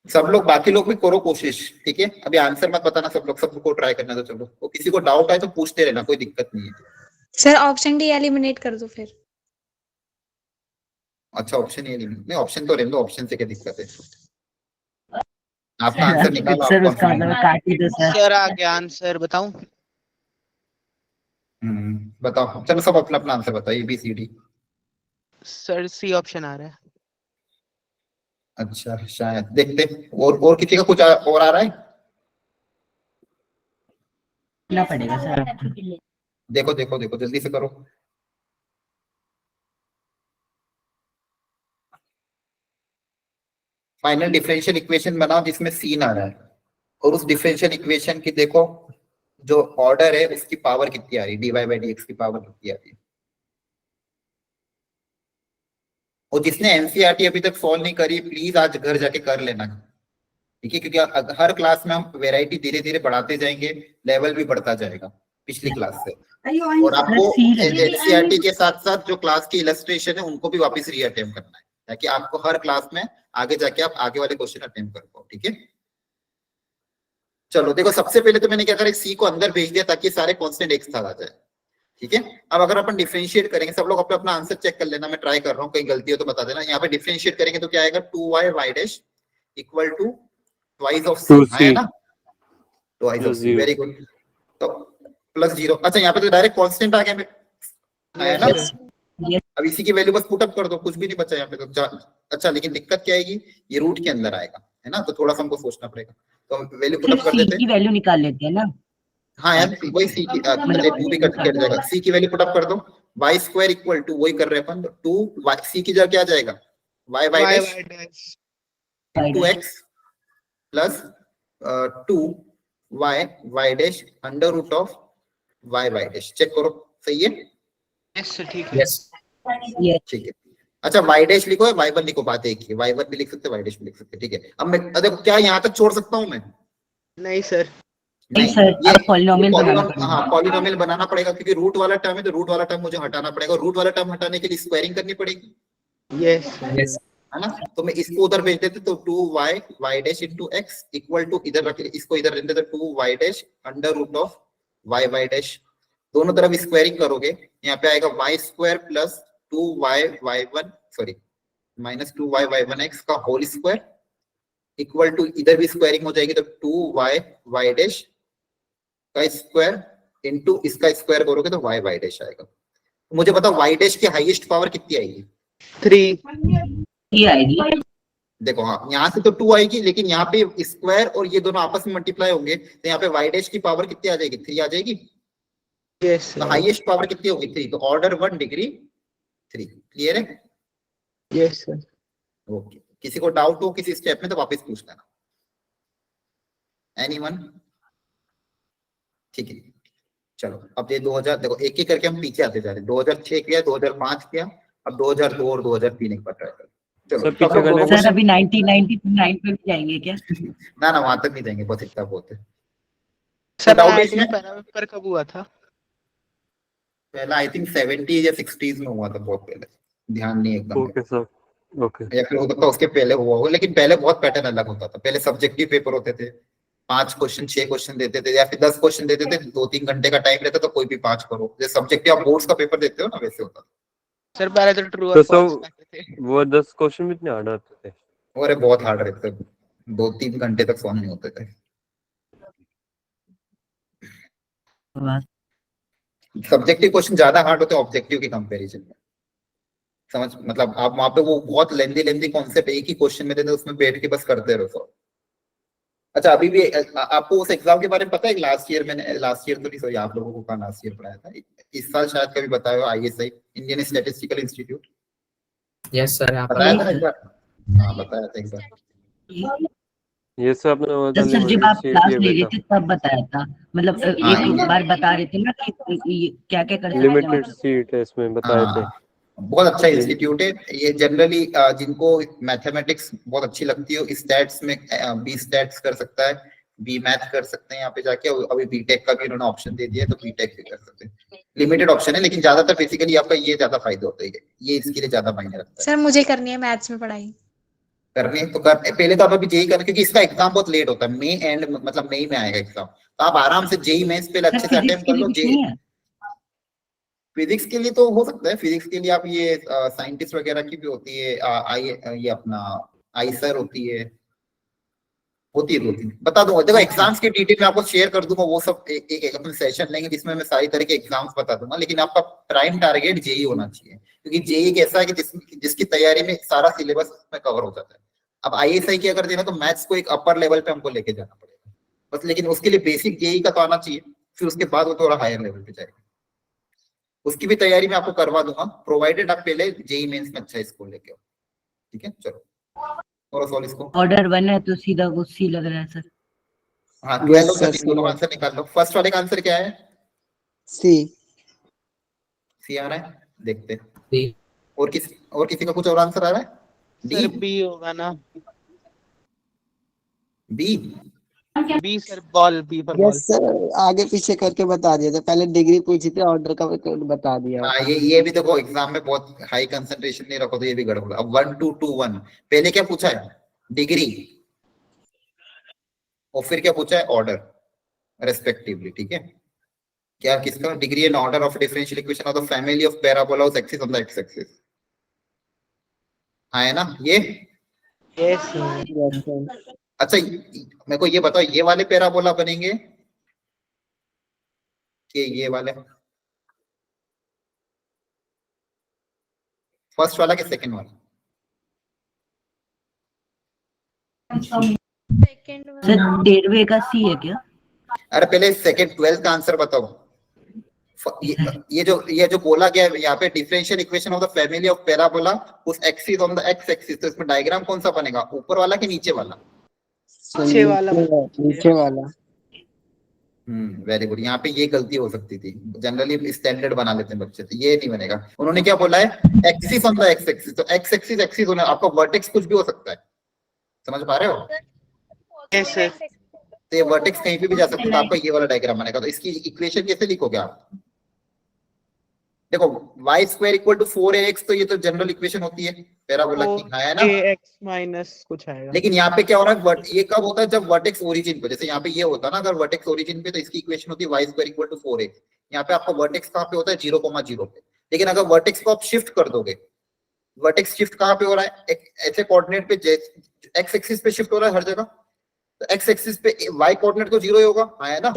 सब लोग, बाकी लोग भी करो कोशिश। ठीक है। अभी आंसर मत बताना, सब लोग सबको ट्राई करना। तो चलो, तो किसी को डाउट आए तो पूछते रहना, कोई दिक्कत नहीं है। सर ऑप्शन डी एलिमिनेट कर दो फिर। अच्छा ऑप्शन ये नहीं, ऑप्शन तो रहने दो, ऑप्शन से क्या दिक्कत है? आपका आंसर निकालो। सर उसका मतलब काट ही दो सर। सर आ गया आंसर, बताऊं? बताओ। चलो सब अपना अपना आंसर बताओ, ABCD। सर सी ऑप्शन आ रहा है। अच्छा शायद देखते, और किसी का कुछ और आ रहा है? करना पड़ेगा सर। देखो देखो देखो जल्दी से करो। फाइनल डिफरेंशियल इक्वेशन बनाओ जिसमें सीन आ रहा है, और उस डिफरेंशियल इक्वेशन की देखो जो ऑर्डर है उसकी पावर कितनी आ रही है, dy by dx की पावर कितनी आ रही है। और जिसने एनसीईआरटी अभी तक सॉल्व नहीं करी, प्लीज आज घर जाके कर लेना। ठीक है। क्योंकि हर क्लास में हम वैरायटी धीरे धीरे बढ़ाते जाएंगे, लेवल भी बढ़ता जाएगा पिछली क्लास से। और आपको एनसीईआरटी के साथ साथ जो क्लास की इलस्ट्रेशन है उनको भी वापस रीअटेम्प्ट करना है, ताकि आपको हर क्लास में आगे जाके आप आगे वाले क्वेश्चन अटेम्प्ट कर पाओ। ठीक है। चलो देखो, सबसे पहले तो मैंने क्या करा, सी को अंदर भेज दिया ताकि सारे कांस्टेंट एक साथ आ जाए। ठीक है। अब अगर अपन डिफरेंशिएट करेंगे, सब लोग अपना अपना आंसर चेक कर लेना, मैं ट्राई कर रहा हूँ, कहीं गलती हो तो बता देना। यहाँ पे डिफरेंशिएट करेंगे तो क्या आएगा, 2y y dash equal to twice of c है ना, twice of c। Very good. तो प्लस 0। अच्छा यहाँ पे तो डायरेक्ट कांस्टेंट आ गया है ना। अब इसी की वैल्यू बस पुट अप कर दो, कुछ भी नहीं बचा यहाँ पे तो। अच्छा लेकिन दिक्कत क्या आएगी, ये रूट के अंदर आएगा, है ना, तो थोड़ा सा हमको सोचना पड़ेगा। तो हम वैल्यू पुट अप कर देते हैं। वैल्यू निकाल लेते हैं ना। हाँ यार वही सी की मतलब 2 भी कट जाएगा, सी की वैल्यू पुट अप कर दो, y स्क्वायर इक्वल टू वही कर रहे हैं अपन 2 सी की जगह क्या जाएगा y y y dash y dash into x plus 2 y y dash under root of y y dash. चेक करो सही है? yes sir, ठीक है। ये ठीक है। अच्छा y डैश लिखो या y1 लिखो, बात एक ही, y1 भी लिख सकते हैं y डैश भी लिख सकते हैं, ठीक है। अब मैं देखो क्या यहाँ तक छोड़ सकता हूँ मैं? नहीं सर, नहीं सर, ये अब पॉलिनोमियल बनाना पॉलीनॉम, पड़ेगा। हाँ पॉलिनोमियल बनाना पड़ेगा क्योंकि रूट वाला टर्म है तो रूट वाला टर्म मुझे हटाना पड़ेगा, रूट वाला टर्म हटाने के लिए स्क्वायरिंग करनी पड़ेगी, yes sir, है ना। तो मैं इसको उधर भेज देते तो 2y y dash into X equal to इधर रख, इसको इधर रहने देते 2y dash under root of y y dash, दोनों तरफ स्क्वायरिंग करोगे यहाँ पे आएगा y square plus 2y y1 sorry minus 2y y1 x का होल स्क्वायर इक्वल टू इधर भी स्क्वायरिंग हो जाएगी तो 2y y डैश का स्क्वायर इनटू इसका स्क्वायर करोगे तो y y डैश आएगा। तो मुझे बताओ y डैश की हाईएस्ट पावर कितनी आएगी? 3 ये आएगी। देखो हाँ यहाँ से तो 2 आएगी लेकिन यहाँ पे स्क्वायर और ये दोनों आपस में मल्टीप्लाई होंगे तो यहाँ पे y डैश की पावर कितनी आ जाएगी? 3 आ जाएगी। yes तो sir, हाईएस्ट पावर कितनी होगी? 3। तो ऑर्डर 1 डिग्री 3। क्लियर है? yes sir, okay. किसी को डाउट हो किसी स्टेप में तो वापस पूछ लेना। एनीवन? ठीक है चलो अब ये 2000 देखो एक एक करके हम पीछे आते जा रहे हैं। 2006 किया, 2005 किया, अब 2002 और 2003 एक पढ़ रहा है। चलो सर, पीछे सब लोग करने सर अभी 1999 पे भी जाएंगे क्या? ना वहां तक नहीं जाएंगे, बहुत इतना बहुत है। सर डाउट IIT इसमें में पहला पेपर कब हुआ था? पहला आई थिंक 70 या 60s में हुआ था, बहुत पहले, ध्यान नहीं एकदम, ओके सर, ओके। या फिर हो सकता है उसके पहले हुआ होगा, लेकिन पहले बहुत पैटर्न अलग होता था। पहले सब्जेक्टिव पेपर होते थे, 5 क्वेश्चन 6 क्वेश्चन देते थे या फिर 10 क्वेश्चन देते थे, 2-3 घंटे का टाइम रहता तो कोई भी 5 करो, जैसे सब्जेक्टिव आप बोर्ड्स का पेपर देते हो ना वैसे होता था। सर पहले तो ट्रू तो और फॉल्स थे। वो 10 क्वेश्चन भी इतने हार्ड आते थे? और बहुत हार्ड रहते थे, 2-3 घंटे तक सॉल्व नहीं होते थे। सब्जेक्टिव क्वेश्चन ज्यादा हार्ड होते हैं ऑब्जेक्टिव के कंपैरिजन में, समझ मतलब आप वहां पे वो बहुत लेंदी कॉन्सेप्ट एक ही क्वेश्चन में देते उसमें बैठ के बस करते रहो सॉल्व। अच्छा अभी भी आपको उस एग्जाम के बारे में पता है? लास्ट ईयर तो नहीं सॉरी आप लोगों को कहाँ लास्ट ईयर पढ़ाया था, इस साल शायद कभी बताया हो, ISI Indian statistical institute yes sir, यहाँ पर बताया था एक बार? हाँ बताया था एक बार। ये सब अपने वो था सर जब आप लिमिटेड क्लास सीट ले ये रहे थे तब बताया था, मतलब एक बार बता रहे थे ना कि क्या क्या कर सकते हैं लिमिटेड मतलब। सीट है इसमें बताए थे। बहुत अच्छा इंस्टीट्यूट है ये, जनरली जिनको मैथमेटिक्स बहुत अच्छी लगती है, स्टैट्स में बी स्टैट्स कर सकता है, बी मैथ कर सकते हैं यहाँ पे जाके, अभी बीटेक का भी उन्होंने ऑप्शन दे दिया है तो बीटेक भी कर सकते हैं। लिमिटेड ऑप्शन है लेकिन ज्यादातर बेसिकली आपका ये ज्यादा फायदा होता है, ये इसके लिए ज्यादा मायने रखता है। सर मुझे करनी है मैथ्स में पढ़ाई। करनी तो कर, पहले तो आप अभी जेई करना क्योंकि इसका एग्जाम बहुत लेट होता है, मई एंड मतलब मई में आएगा एग्जाम, तो आप आराम से जेई मेंस पे अच्छे से अटेम्प्ट कर लो। जेई फिजिक्स के लिए तो हो सकता है, फिजिक्स के लिए आप ये साइंटिस्ट वगैरह की भी होती है, ये अपना आईसर होती है बता दूंगा। देखो एग्जाम्स के डिटेल में आपको शेयर कर दूंगा, वो सब एक अपन सेशन लेंगे जिसमें मैं सारी तरह के एग्जाम्स बता दूंगा, लेकिन आपका प्राइम टारगेट जेई होना चाहिए क्योंकि जेई एक ऐसा है कि जिसकी तैयारी में सारा सिलेबस में कवर हो जाता है। अब ISI की अगर देना तो मैथ्स को एक अपर लेवल पे हमको लेके जाना पड़ेगा बस, लेकिन उसके लिए बेसिक जेई का तो आना चाहिए, फिर उसके बाद वो थोड़ा हायर लेवल पे जाएगा। उसकी भी तैयारी मैं आपको करवा दूंगा प्रोवाइडेड आप पहले जेई मेंस में अच्छा स्कोर लेके आओ। ठीक है चलो और सॉल्व इसको। ऑर्डर 1 है तो सीधा वो सी लग रहा है सर। हाँ 12 और 13 दोनों आंसर निकाल लो। फर्स्ट वाले का आंसर क्या है? सी आ रहा है, देखते हैं। और किसी का कुछ और आंसर आ रहा है? सर बी होगा ना? B sir, ball, B for ball. Yes sir, आगे पीछे करके बता दिया था, पहले डिग्री पूछी थी, ऑर्डर का बता दिया। हाँ ये भी देखो एग्जाम में बहुत हाई कंसंट्रेशन नहीं रखो तो ये भी गड़बड़। अब 1 2 2 1 पहले क्या पूछा है? डिग्री, और फिर क्या पूछा है? Order respectively. ठीक है, क्या किसका? Degree and order of differential equation of the family of parabolas axis on the X axis. हाँ है ना ये? यस अच्छा मेरे को ये बताओ, ये वाले पैराबोला बनेंगे कि ये वाले? फर्स्ट वाला कि सेकंड वाला? सेकंड सर 13वें का सी है क्या? अरे पहले सेकंड 12th का आंसर बताओ। ये जो बोला गया है यहाँ पे differential equation of the family of parabola उस axis on the X axis, तो इसमें डायग्राम कौन सा बनेगा, ऊपर वाला कि नीचे वाला? नीचे वाला। नीचे वाला। Very good. यहाँ पे ये गलती हो सकती थी, जनरली स्टैंडर्ड बना लेते हैं बच्चे, तो ये नहीं बनेगा। उन्होंने क्या बोला है, axis on the X axis, तो एक्स एक्सिस एक्सिस होना, आपका वर्टेक्स कुछ भी हो सकता है, समझ पा रहे हो? Yes sir. तो ये वर्टेक्स कहीं पे भी जा सकता है, तो आपका ये वाला डायग्राम बनेगा। तो इसकी इक्वेशन कैसे लिखोगे आप? देखो y square equal to 4ax, तो ये तो जनरल इक्वेशन होती है पैराबोला की, है ना? ax माइनस कुछ आएगा। लेकिन यहाँ पे क्या हो रहा है, ये कब होता है, जब वर्टेक्स ओरिजिन पे, जैसे यहाँ पे ये होता है ना, अगर वर्टेक्स ओरिजिन पे तो इसकी इक्वेशन होती है y square equal to 4ax। यहाँ पे आपका वर्टेक्स कहाँ पे होता है, 0,0 पे। लेकिन अगर वर्टेक्स को आप शिफ्ट कर दोगे, वर्टेक्स शिफ्ट कहाँ पे हो रहा है, ऐसे कोऑर्डिनेट पे, एक्स एक्सिस पे शिफ्ट हो रहा है हर जगह, तो एक्स एक्सिस पे y कोऑर्डिनेट तो 0 ही होगा, है ना?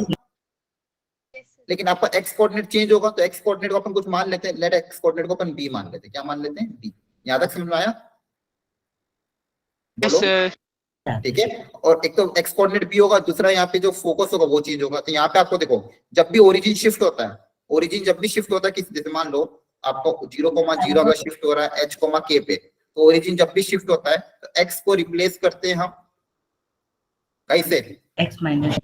लेकिन आपका x कोऑर्डिनेट चेंज होगा, तो x कोऑर्डिनेट को अपन कुछ मान लेते हैं, लेट x कोऑर्डिनेट को अपन b मान लेते हैं। क्या मान लेते हैं? b। यहां तक समझ में आया? Yes sir. ठीक है। और एक तो x कोऑर्डिनेट b होगा, दूसरा यहाँ पे जो फोकस होगा वो चेंज होगा। तो यहाँ पे आपको देखो, जब भी ओरिजिन शिफ्ट होता है, ओरिजिन जब भी शिफ्ट होता है किसी, जैसे मान लो आपको 0,0 अगर शिफ्ट हो रहा है h, k पे, तो ओरिजिन जब भी शिफ्ट होता है तो x को रिप्लेस करते हैं हम कैसे? x minus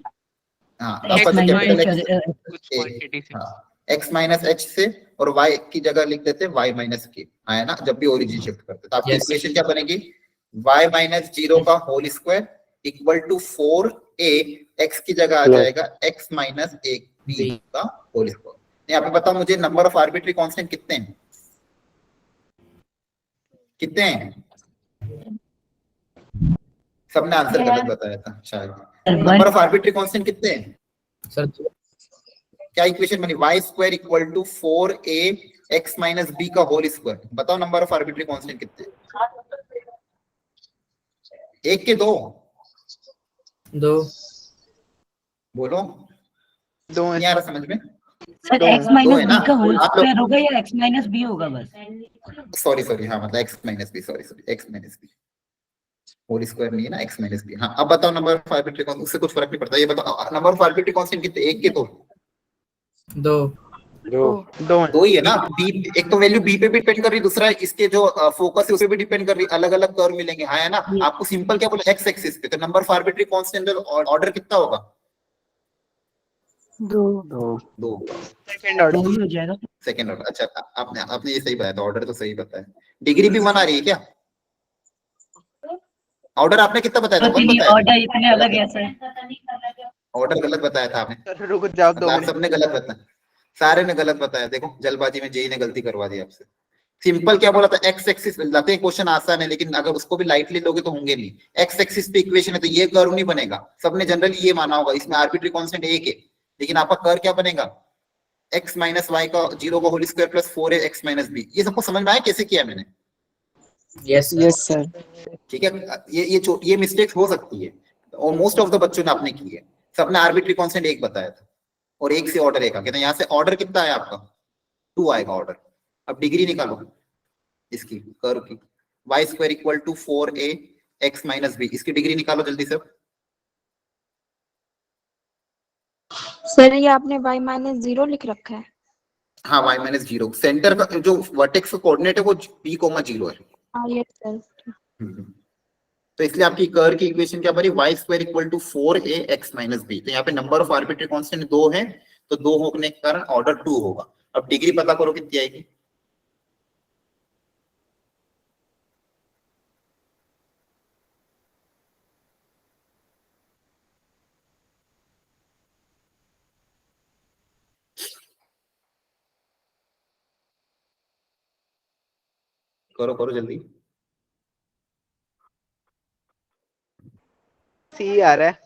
x minus h से, और y की जगह लिख देते हैं y माइनस k, है ना? जब भी ओरिजिन शिफ्ट करते हैं तो आपकी इक्वेशन क्या बनेगी, y माइनस 0 का whole square equal to 4a, x की जगह आ जाएगा x माइनस 1b का होल स्क्वायर। यहाँ पे बताओ मुझे, नंबर ऑफ आर्बिट्री कांस्टेंट कितने हैं? कितने हैं? सबने आंसर गलत बताया था शायद। नंबर ऑफ आर्बिट्री कांस्टेंट कितने हैं सर? क्या इक्वेशन बनी, y square equal to 4a x minus b का होल स्क्वायर। बताओ नंबर ऑफ आर्बिट्री कांस्टेंट कितने? एक के दो? दो। बोलो। दो नहीं आ रहा समझ में? सर x माइनस b का होल स्क्वायर होगा या x माइनस b होगा बस? सॉरी हाँ, मतलब x minus b, sorry x minus b, whole square नहीं है ना, x माइनस b। हाँ अब बताओ नंबर ऑफ आर्बिट्री कांस्टेंट, उससे कुछ फर्क नहीं पड़ता। ये बताओ नंबर ऑफ आर्बिट्री कांस्टेंट कितने? एक के दो? दो ही है ना। b, एक तो वैल्यू b पे भी डिपेंड कर रही है, दूसरा इसके जो फोकस है उस पे भी डिपेंड कर रही है, अलग अलग कर्व मिलेंगे, है ना? आपको सिंपल क्या बोला, x एक्सिस पे, तो number of arbitrary constant order कितना होगा? दो। सेकंड ऑर्डर हो जाएगा। Second order. अच्छा आपने ये सही बताया था, ऑर्डर तो सही बताया। डिग्री भी 1 आ रही है क्या? ऑर्डर आपने कितना बताया था? 1 बताया। ऑर्डर इतने अलग है सर। ऑर्डर गलत बताया था आपने। रुको जवाब दो। आप सबने गलत बताया, सारे ने गलत बताया। देखो जल्दबाजी में जेई ने गलती करवा दी आपसे। सिंपल क्या बोला था, एक्स एक्सिस लाते हैं, क्वेश्चन आसान है लेकिन अगर उसको भी लाइटली लोगे तो होंगे नहीं। एक्स एक्सिस पे इक्वेशन है तो ये कर्व नहीं बनेगा, सबने जनरली ये माना होगा, इसमें आर्बिट्री कांस्टेंट एक है, लेकिन आपका कर्व क्या बनेगा, x माइनस वाई का 0 का होल स्क्वायर प्लस 4 है x माइनस बी। ये सबको समझ में आया कैसे किया मैंने? Yes sir. ठीक है, ये मिस्टेक्स हो सकती है और मोस्ट ऑफ द बच्चों ने आपने की है। सबने आर्बिट्री कांस्टेंट एक बताया था और एक से ऑर्डर एक आ गया। यहाँ से ऑर्डर कितना है आपका? 2 आएगा ऑर्डर। अब डिग्री निकालो इसकी कर्व की, y square equal to 4a x minus B, इसकी डिग्री निकालो जल्दी से। सर ये आपने y माइनस 0 लिख रखा है। हाँ y माइनस 0, सेंटर का जो वर्टेक्स का कोऑर्डिनेट है वो p, 0 है। हाँ यस सर। तो इसलिए आपकी कर्व की इक्वेशन क्या बनी, y square equal to 4a x minus B. तो यहाँ पे नंबर ऑफ आर्बिट्री कांस्टेंट 2 है, तो 2 होने के कारण ऑर्डर 2 होगा। अब डिग्री पता करो कितनी आएगी। करो करो जल्दी। सी आ रहा है।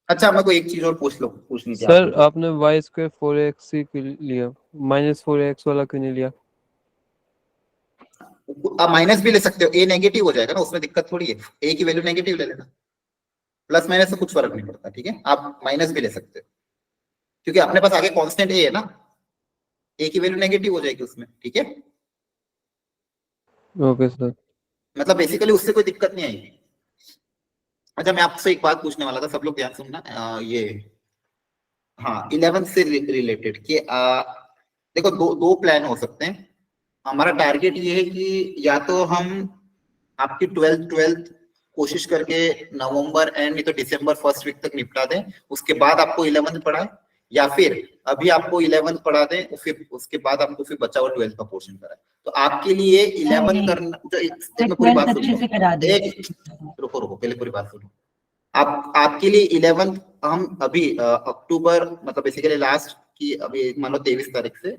अच्छा मेरे को एक चीज और पूछनी थी सर आपने y स्क्वायर 4x क्यों लिया, माइनस 4x वाला क्यों नहीं लिया? आप माइनस भी ले सकते हो, a नेगेटिव हो जाएगा ना, उसमें दिक्कत थोड़ी है, a की वैल्यू नेगेटिव ले लेना, प्लस माइनस से कुछ फर्क नहीं पड़ता। ठीक है, आप माइनस भी ले सकते हो क्योंकि अपने पास आगे कांस्टेंट a है ना, a की वैल्यू नेगेटिव हो जाएगी उसमें। ठीक है, ओके सर। मतलब बेसिकली उससे कोई दिक्कत नहीं आएगी। अच्छा, मैं आपसे एक बात पूछने वाला था, सब लोग ध्यान सुनना। ये हाँ 11 से रिलेटेड कि देखो दो प्लान हो सकते हैं। हमारा टारगेट ये है कि या तो हम आपकी ट्वेल्थ कोशिश करके नवंबर एंड नहीं तो दिसंबर फर्स्ट वीक तक निपटा दें, उसके बाद आपको 11th पढ़ाए, या फिर अभी आपको 11th पढ़ा दें और फिर उसके बाद आपको फिर बचा हुआ 12th का पोर्शन कराए। तो आपके लिए 11th करना, मैं पूरी बात सुन लो, रुको पहले पूरी बात सुनो। आपके लिए 11th हम अभी अक्टूबर मतलब बेसिकली लास्ट की अभी मान लो 23 तारीख से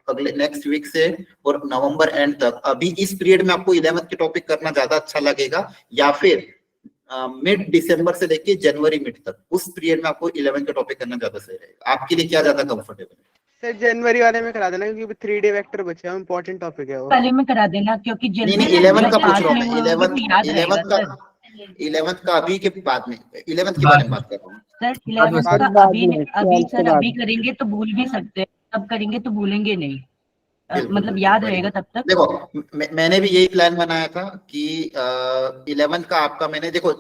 अगले नेक्स्ट वीक से और नवंबर एंड तक, अभी इस पीरियड में आपको 11th के टॉपिक करना ज्यादा अच्छा लगेगा, या फिर मिड दिसंबर से लेके जनवरी मिड तक उस पीरियड में आपको 11th के टॉपिक करना ज्यादा सही रहेगा? आपके लिए क्या ज्यादा कंफर्टेबल है? सर जनवरी वाले में करा देना, क्योंकि 3D वेक्टर बचे हैं, इंपॉर्टेंट टॉपिक है वो। पहले में करा देना, क्योंकि नहीं 11th का पूछ रहा हूँ मैं, 11th का अभी के बाद में, 11th के बारे में बात कर रहा हूँ सर। 11th का अभी सर अभी करेंगे तो भूल भी सकते हैं, तब करेंगे तो भूलेंगे नहीं, मतलब याद रहेगा तब तक। देखो मैंने भी यही प्लान बनाया था कि 11th का आपका, मैंने देखो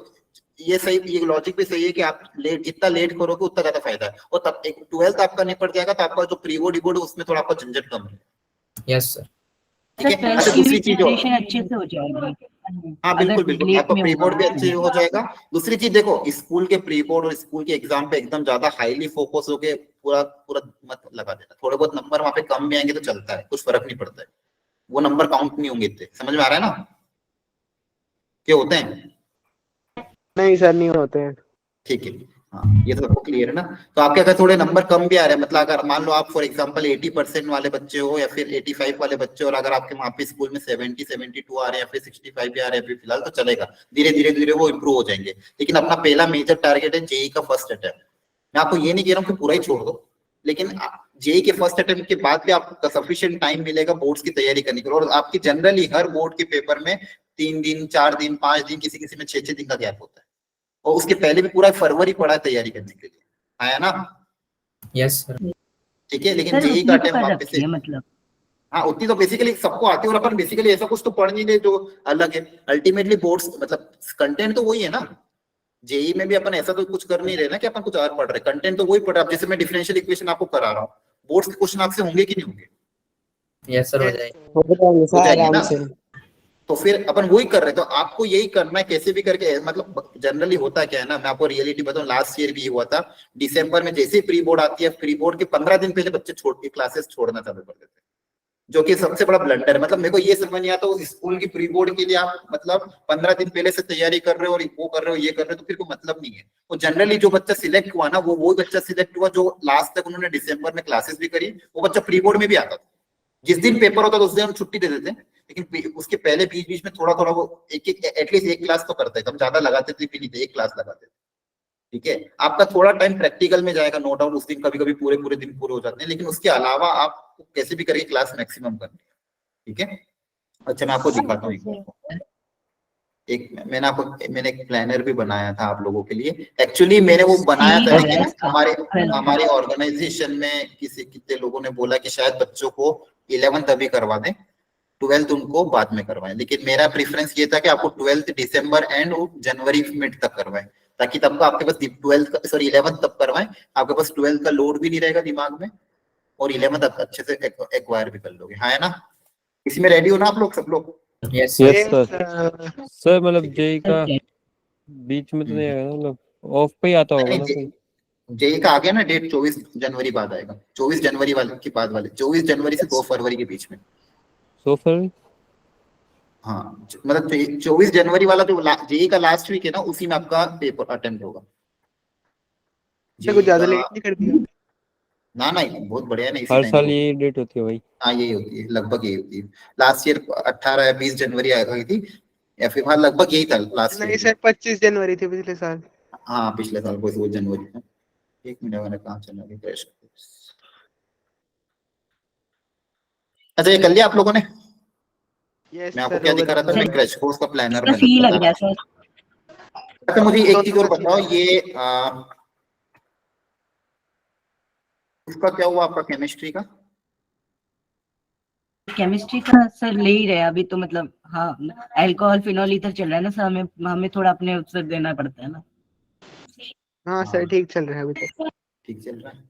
ये सही, ये लॉजिक भी सही है कि आप लेट जितना लेट करोगे उतना ज्यादा फायदा है, और तब एक 12th आपका नहीं पड़ जाएगा तो आपका जो प्री बोर्ड बोर्ड उसमें थोड़ा आपका झंझट कम है। Yes sir. ठीक है। अच्छा दूसरी चीज अच्छे से हो जाएगी। हाँ बिल्कुल आपका प्री बोर्ड भी अच्छे हो जाएगा। दूसरी चीज देखो, स्कूल के प्री बोर्ड और स्कूल के एग्जाम पे एकदम ज्यादा हाईली फोकस होके पूरा मत लगा देना। थोड़े बहुत नंबर वहां पे कम भी आएंगे तो चलता है, कुछ फर्क नहीं पड़ता है, वो नंबर काउंट नहीं होंगे इतने। समझ में आ रहा है ना क्या होते हैं? नहीं सर, नहीं होते हैं। ठीक है, हाँ ये तो सबको क्लियर है ना। तो आपके अगर थोड़े नंबर कम भी आ रहे हैं, मतलब अगर मान लो आप फॉर एग्जांपल 80% वाले बच्चे हो या फिर 85 वाले बच्चे हो, और अगर आपके वहाँ पे स्कूल में 72 आ रहे हैं या फिर 65 भी आ रहे हैं फिलहाल, तो चलेगा, धीरे धीरे वो इम्प्रूव हो जाएंगे। लेकिन अपना पहला मेजर टारगेट है जेई का फर्स्ट अटेम्प्ट। मैं आपको ये नहीं कह रहा हूँ कि पूरा ही छोड़ दो, लेकिन जेई के फर्स्ट अटेम्प्ट के बाद भी आपको सफिशिएंट टाइम मिलेगा बोर्ड्स की तैयारी करने के लिए। और आपकी जनरली हर बोर्ड के पेपर में 3 दिन 4 दिन 5 दिन, किसी में 6 दिन का गैप होता है, और उसके पहले भी पूरा फरवरी पड़ा है तैयारी करने के लिए, आया ना? Yes sir. ठीक है, लेकिन जेई का टाइम वापस से मतलब हाँ उतनी तो बेसिकली सबको आती है, और अपन बेसिकली ऐसा कुछ तो पढ़ नहीं ले जो अलग है। अल्टीमेटली बोर्ड्स मतलब कंटेंट तो वही है ना। जेई में भी अपन ऐसा तो कुछ कर नहीं रहे ना कि अपन कुछ और पढ़ रहे, कंटेंट तो वही पढ़ रहे। अब जैसे मैं डिफरेंशियल इक्वेशन आपको करा रहा हूँ, बोर्ड्स के क्वेश्चन आपसे होंगे कि नहीं होंगे? यस सर, हो जाएगा। आराम से। तो फिर अपन वही कर रहे, तो आपको यही करना है कैसे भी करके। मतलब जनरली होता क्या है ना, मैं आपको रियलिटी बताऊं, लास्ट ईयर भी हुआ था। दिसंबर में जैसे प्री बोर्ड आती है, प्री बोर्ड के 15 दिन पहले बच्चे क्लासेस छोड़ना चालू कर देते हैं, जो कि सबसे बड़ा ब्लंडर है। मतलब मेरे को ये समझ नहीं आता, स्कूल की प्री बोर्ड के लिए आप मतलब 15 दिन पहले से तैयारी कर रहे हो और वो कर रहे हो ये कर रहे हो, तो फिर कोई मतलब नहीं है। तो जनरली जो बच्चा सिलेक्ट हुआ ना, वो बच्चा सिलेक्ट हुआ जो लास्ट तक उन्होंने दिसंबर में क्लासेस भी करी, वो बच्चा प्री बोर्ड में भी आता था। जिस दिन पेपर होता था उस दिन हम छुट्टी दे देते हैं, लेकिन उसके पहले बीच में थोड़ा वो एक एटलीस्ट एक क्लास तो करते थे। हम ज्यादा लगाते थे भी नहीं थे, एक क्लास लगाते थे। ठीक है, आपका थोड़ा टाइम प्रैक्टिकल में जाएगा, नो डाउट। उस दिन कभी कभी पूरे दिन पूरे हो जाते हैं, लेकिन उसके अलावा आप कैसे भी करके क्लास मैक्सिमम करनी है। ठीक है, अच्छा मैं आपको दिखाता हूँ मैंने एक प्लानर भी बनाया था आप लोगों के लिए। एक्चुअली मैंने वो बनाया था, लेकिन हमारे ऑर्गेनाइजेशन में कितने लोगों ने बोला कि शायद बच्चों को 11th अभी करवा दें, 12th उनको बाद में करवाएं। लेकिन मेरा प्रेफरेंस ये था कि आपको 12th December and January mid तक करवाएं, ताकि तब आपके पास 11th तब करवाएं, आपके पास 12th का लोड भी नहीं रहेगा दिमाग में, और 11th अच्छे से एक्वायर भी कर लोगे। हाँ है ना? इसी में रेडी हो ना आप लोग, सब लोग? Yes sir. सर मतलब जेई का बीच में तो नहीं आएगा ना, मतलब ऑफ पे ही आता होगा ना कोई? जेई का आ गया ना डेट, 24 जनवरी बाद आएगा। 24 जनवरी वाले के बाद वाले 24 जनवरी से 2 फरवरी के बीच में। 2 फरवरी? हाँ मतलब 24 जनवरी वाला जो जेई का लास्ट वीक है ना, उसी में आपका पेपर अटेम्प्ट होगा। कुछ ज्यादा लेट नहीं कर दिया ना बहुत बढ़िया नहीं। हर साल ये डेट होती है भाई? हाँ यही होती है, लगभग यही होती है। लास्ट ईयर 18 या 20 जनवरी आ गई थी, या फिर हाँ लगभग यही था लास्ट नहीं सर, 25 जनवरी थी पिछले साल। हाँ पिछले साल 25 जनवरी था। एक मिनट, मैंने कहाँ चला गया क्रैश। अच्छा ये कर लिया आप लोगों ने? मैं आपको क्या दिखा रहा था, मैं क्रैश कोर्स का प्लानर बना। अच्छा मुझे एक चीज और बताओ, ये इसका क्या हुआ आपका केमिस्ट्री का? केमिस्ट्री का सर ले ही रहे अभी तो, मतलब हाँ अल्कोहल फिनॉल ईथर चल रहा है ना सर, हमें हमें थोड़ा अपने उत्तर देना पड़ता है ना। हाँ सर ठीक चल रहा है अभी तो। ठीक चल रहा है।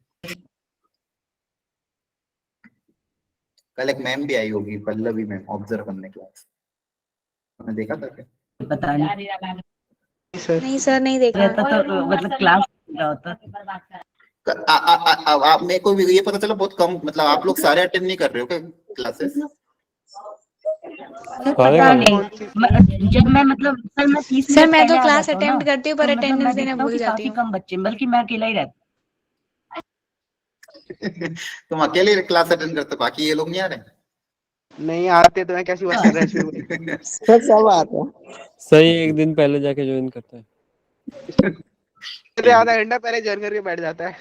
कल एक मैम भी आई होगी, पल्लवी मैम, ऑब्जर्व करने क्लास, आपने देखा था क्या? पता नहीं नहीं सर, नहीं देखा। रहता तो मतलब क्लास क्या होता। आप मेरे को ये पता चला बहुत कम, मतलब आप लोग सारे अटेंड नहीं कर रहे हो क्या क्लासेस? पता नहीं, जब मैं मतलब सर मैं 30 सर मिनट मैं तो पहले आ क्लास जाता हूँ अटेम्प्ट ना, करती हूँ पर तो मतलब अटेंडेंस मैं देना देखता हूँ भूल कि जाती काफी हूँ। कम बच्चे, बल्कि मैं अकेला ही रहता तुम अकेले क्लास अटेंड करते, बाकी ये लोग नहीं आ रहे? नहीं आते तो मैं कैसी बात कर रहा है शुरू में। सब आते हैं। सही एक दिन पहले जाके ज्वाइन करता है। अरे आधा घंटा पहले ज्वाइन करके बैठ जाता है।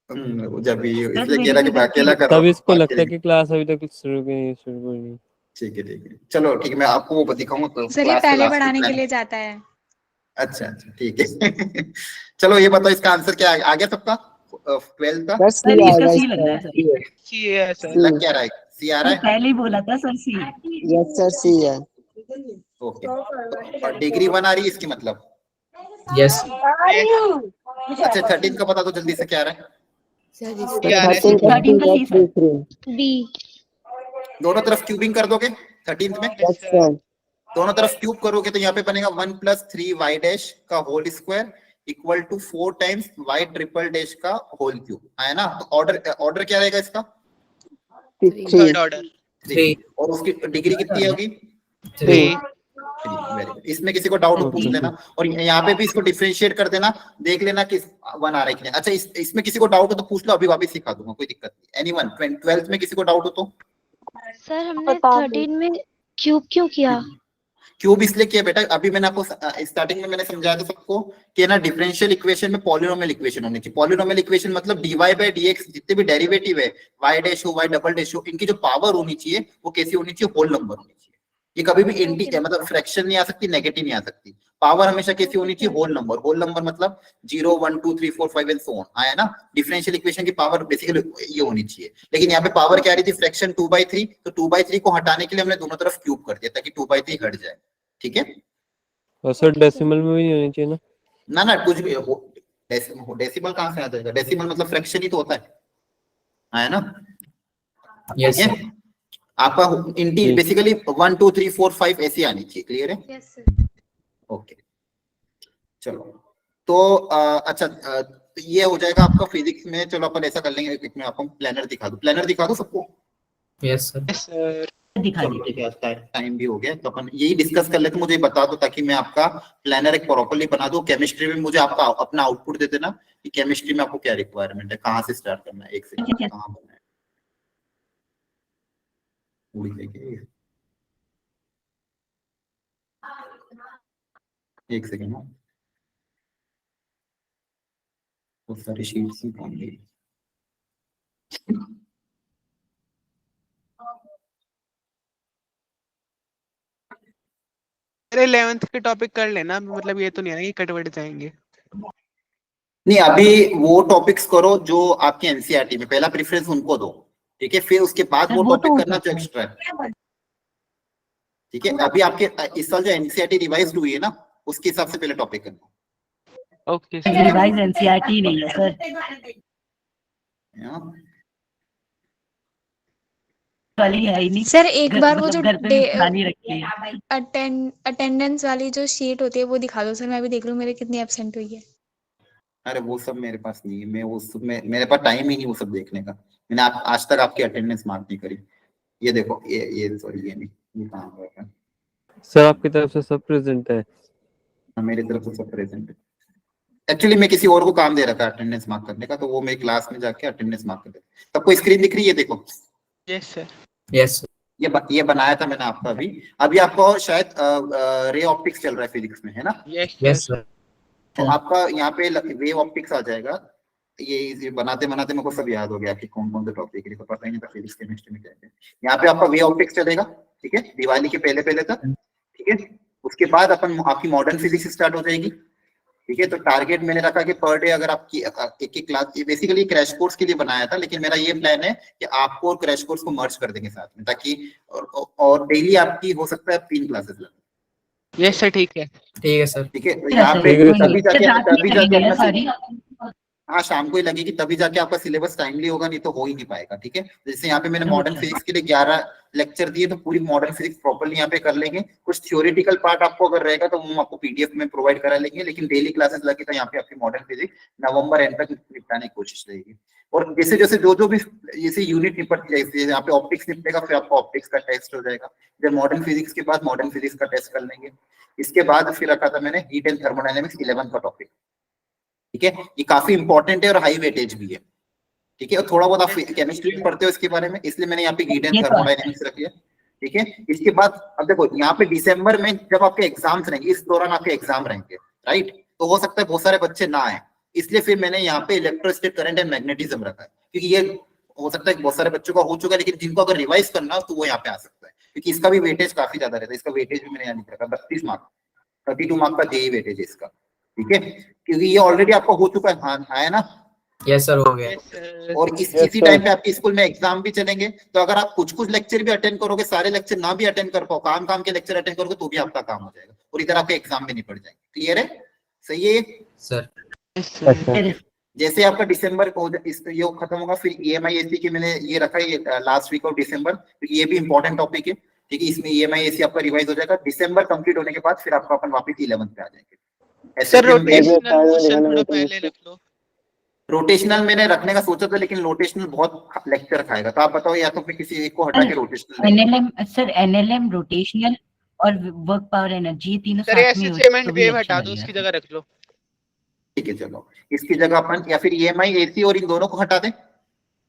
जब भी सर, इसलिए मेरी कह रहा भी कि मैं अकेला कर रहा तब हूँ इसको बाकी लगता है कि क्लास अभी तक शुरू नहीं। ठीक है चलो ठीक है, मैं आपको वो दिखाऊंगा तो सर ये क्लास के पहले लास्ट पढ़ाने में के plan। लिए जाता है। अच्छा ठीक है। चलो ये बताओ इसका आंसर क्या आ गया सबका 12th का? बस सर सी इसका आएगा सी इसका। लग रहा है सर। सी है सर। लग क्या रहा है? सी आ रहा सर है? पहले ही बोला था सर सी। यस सर सी है। ओके, और डिग्री 1 आ रही है इसकी मतलब? यस अच्छा 13 का बता दो जल्दी से क्या आ रहा है? सी आ रहा है। 13 का सी सर। बी। दोनों तरफ क्यूबिंग कर दोगे 13th में? Yes sir. दोनों तरफ क्यूब करोगे तो यहाँ पे बनेगा 1 + 3 y डैश का whole square equal to 4 times y triple dash का होल क्यूब, है ना? तो ऑर्डर क्या रहेगा इसका? Third order. 3 और उसकी डिग्री कितनी होगी? 3 वेरी गुड। इसमें किसी को डाउट हो पूछ लेना, और यहाँ पे भी इसको डिफरेंशिएट कर देना, देख लेना कि 1 आ रहा है कि नहीं। अच्छा इसमें किसी को डाउट हो तो पूछ लो, अभी वापस सिखा दूंगा, कोई दिक्कत नहीं। एनीवन 12th में किसी को डाउट हो तो? सर हमने 13 में क्यूब क्यों किया? क्यूब इसलिए किया बेटा, अभी मैंने आपको स्टार्टिंग में मैंने समझाया था सबको कि ना डिफरेंशियल इक्वेशन में पॉलिनोमियल इक्वेशन होनी चाहिए। पॉलिनोमियल इक्वेशन मतलब dy/dx जितने भी डेरिवेटिव है, y डैश हो, y डबल डैश हो, इनकी जो पावर होनी चाहिए वो कैसी होनी चाहिए? होल नंबर होनी चाहिए। ये कभी भी मतलब फ्रैक्शन नहीं आ सकती, नेगेटिव नहीं आ सकती। पावर हमेशा कैसी होनी चाहिए? Whole number. होल नंबर मतलब 0 1 2 3 4 5 एंड सो ऑन, आया ना? डिफरेंशियल इक्वेशन की पावर बेसिकली ये होनी चाहिए, लेकिन यहाँ पे पावर क्या आ रही थी? फ्रैक्शन 2/3, तो 2/3 को हटाने के लिए हमने दोनों तरफ क्यूब कर दिया ताकि 2/3 हट जाए। ठीक है? और सर डेसिमल में भी नहीं होनी चाहिए ना? ना कुछ भी डेसिमल कहां से आ जाएगा? डेसिमल मतलब फ्रैक्शन ही तो होता है ना? यस आपका इंटी बेसिकली 1 2 3 4 5 ऐसी आनी चाहिए। क्लियर है? Yes sir. ओके चलो, तो अच्छा ये हो जाएगा आपका फिजिक्स में। चलो अपन ऐसा कर लेंगे, एक मैं आपको प्लानर दिखा दूं सबको? यस सर दिखा चलो ठीक है, टाइम भी हो गया तो अपन यही डिस्कस कर लेते। मुझे बता दो ताकि मैं आपका प्लानर एक प्रॉपर्ली बना दूं। केमिस्ट्री में मुझे आपका अपना आउटपुट दे देना कि केमिस्ट्री में आपको क्या रिक्वायरमेंट है, कहाँ से स्टार्ट करना है। एक सेकंड, कहाँ बनना है? एक सेकंड, बहुत सारी शीट्स ही बन गई। मेरे 11th के टॉपिक कर लेना, मतलब ये तो नहीं है कि कट वट जाएंगे। नहीं, अभी वो टॉपिक्स करो जो आपके एनसीईआरटी में, पहला प्रेफरेंस उनको दो। ठीक है? फिर उसके बाद वो टॉपिक करना जो एक्स्ट्रा है। ठीक है? अभी आपके इस साल जो एनसीईआरटी रिवाइज हुई है ना, उसके हिसाब से पहले टॉपिक करना। ओके रिवाइज एनसीईआरटी नहीं है सर, वाली है ही नहीं सर एक बार वो जो घर पे खाली रखी है। अटेंडेंस वाली जो शीट होती है वो दिखा दो सर, मैं भी देख लूं मेरे कितनी एब्सेंट हुई है। अरे वो सब मेरे पास नहीं है, मैं वो सब मेरे पास टाइम ही नहीं वो सब देखने का। मैंने आज तक आपकी अटेंडेंस मार्क नहीं करी। ये देखो, ये सॉरी, ये नहीं, ये कहाँ गया? सर आपकी तरफ से सब प्रेजेंट है? मेरी तरफ से सब प्रेजेंट है। एक्चुअली मैं किसी और को काम दे रखा है अटेंडेंस मार्क करने का, तो वो मेरी क्लास में जाके अटेंडेंस मार्क कर देता। सबको स्क्रीन दिख रही है? देखो। Yes sir. यस ये बनाया था मैंने आपका अभी आपको शायद रे ऑप्टिक्स चल रहा है फिजिक्स में, है ना? यस सर तो आपका यहाँ पे वेव ऑप्टिक्स आ जाएगा। ये बनाते मेरे को सब याद हो गया कि कौन कौन से टॉपिक है, तो पता ही नहीं था फिजिक्स केमिस्ट्री में क्या है। यहाँ पे आपका वेव ऑप्टिक्स चलेगा। ठीक है? दिवाली के पहले तक। ठीक है? उसके बाद अपन आपकी मॉडर्न फिजिक्स स्टार्ट हो जाएगी। ठीक है। तो टारगेट मैंने रखा कि पर डे अगर आपकी एक एक क्लास, बेसिकली क्रैश कोर्स के लिए बनाया था, लेकिन मेरा ये प्लान है कि आपको और क्रैश कोर्स को मर्ज कर देंगे साथ में, ताकि और डेली आपकी हो सकता है 3 क्लासेस लगे। यस सर, ठीक है। ठीक है सर। ठीक है। तो यहाँ पे तभी जाके सारी हाँ शाम को ही लगेगी, तभी जाके आपका सिलेबस टाइमली होगा, नहीं तो हो ही नहीं पाएगा। ठीक है। जैसे यहाँ पे मैंने मॉडर्न फिजिक्स के लिए 11 लेक्चर दिए, तो पूरी मॉडर्न फिजिक्स प्रॉपर्ली यहाँ पे कर लेंगे। कुछ थ्योरेटिकल पार्ट आपको अगर रहेगा तो हम आपको पीडीएफ में प्रोवाइड करा लेंगे, लेकिन डेली क्लासेस लगे तो यहाँ पे आपकी मॉडर्न फिजिक्स नवंबर एंड तक निपटाने की कोशिश रहेगी। और जैसे जैसे जो भी जैसे यूनिट निपट जाएगी, यहाँ पे ऑप्टिक्स निपटेगा, फिर आपको ऑप्टिक्स का टेस्ट हो जाएगा। जब मॉडर्न फिजिक्स के बाद मॉडर्न फिजिक्स का टेस्ट कर लेंगे। इसके बाद फिर रखा था मैंने हीट एंड थर्मोडायनेमिक्स 11 का टॉपिक। ठीक है। ये काफी इंपॉर्टेंट है और हाई वेटेज भी है। ठीक है। और थोड़ा बहुत आप केमिस्ट्री भी पढ़ते हो इसके बारे में, इसलिए मैंने यहाँ पे हीट एंड थर्मोडायनेमिक्स रखी है। ठीक है। इसके बाद अब देखो यहाँ पे दिसंबर में जब आपके एग्जाम्स रहेंगे, इस दौरान आपके एग्जाम रहेंगे, राइट, तो हो सकता है बहुत सारे बच्चे ना आए, इसलिए फिर मैंने यहाँ पे इलेक्ट्रोस्टैटिक करंट एंड मैग्नेटिज्म रखा है, क्योंकि ये हो सकता है बहुत सारे बच्चों का हो चुका है, लेकिन जिनको अगर रिवाइज करना हो तो वो यहाँ पे आ सकता है, क्योंकि इसका भी वेटेज काफी ज्यादा रहता है। इसका वेटेज भी मैंने यहाँ लिख रखा है 32 मार्क, 32 मार्क का जेई वेटेज है इसका। ठीक है। क्योंकि ये ऑलरेडी आपका हो चुका है, हाँ है ना। यस सर, हो गया। और इसी टाइम पे आपके स्कूल में एग्जाम भी चलेंगे, तो अगर आप कुछ कुछ लेक्चर भी अटेंड करोगे, सारे लेक्चर ना भी अटेंड कर पाओ, काम के लेक्चर अटेंड करोगे, तो भी आपका काम हो जाएगा, और इधर आपके एग्जाम में निपट जाएंगे। क्लियर है? सही है सर। जैसे आपका दिसंबर को ये खत्म होगा, फिर EMI/AC की मैंने ये रखा है लास्ट वीक ऑफ दिसंबर, तो ये भी इंपॉर्टेंट टॉपिक है। ठीक है। इसमें EMI/AC आपका रिवाइज हो जाएगा। दिसंबर कंप्लीट होने के बाद फिर आपका अपन वापस 11th पे आ जाएंगे। सर रोटेशनल मोशन थोड़ा पहले रख लो। रोटेशनल मैंने रखने का सोचा था, लेकिन रोटेशनल बहुत लेक्चर खाएगा, तो आप बताओ या तो फिर किसी एक को हटा के rotational. NLM sir, NLM rotational और वर्क पावर एनर्जी तीनों सर साथ में हो असेसमेंट तो भी वेव अच्छा हटा दो, लगेगा। उसकी जगह रख लो। ठीक है। चलो इसकी जगह अपन या फिर EMI/AC और इन दोनों को हटा दें।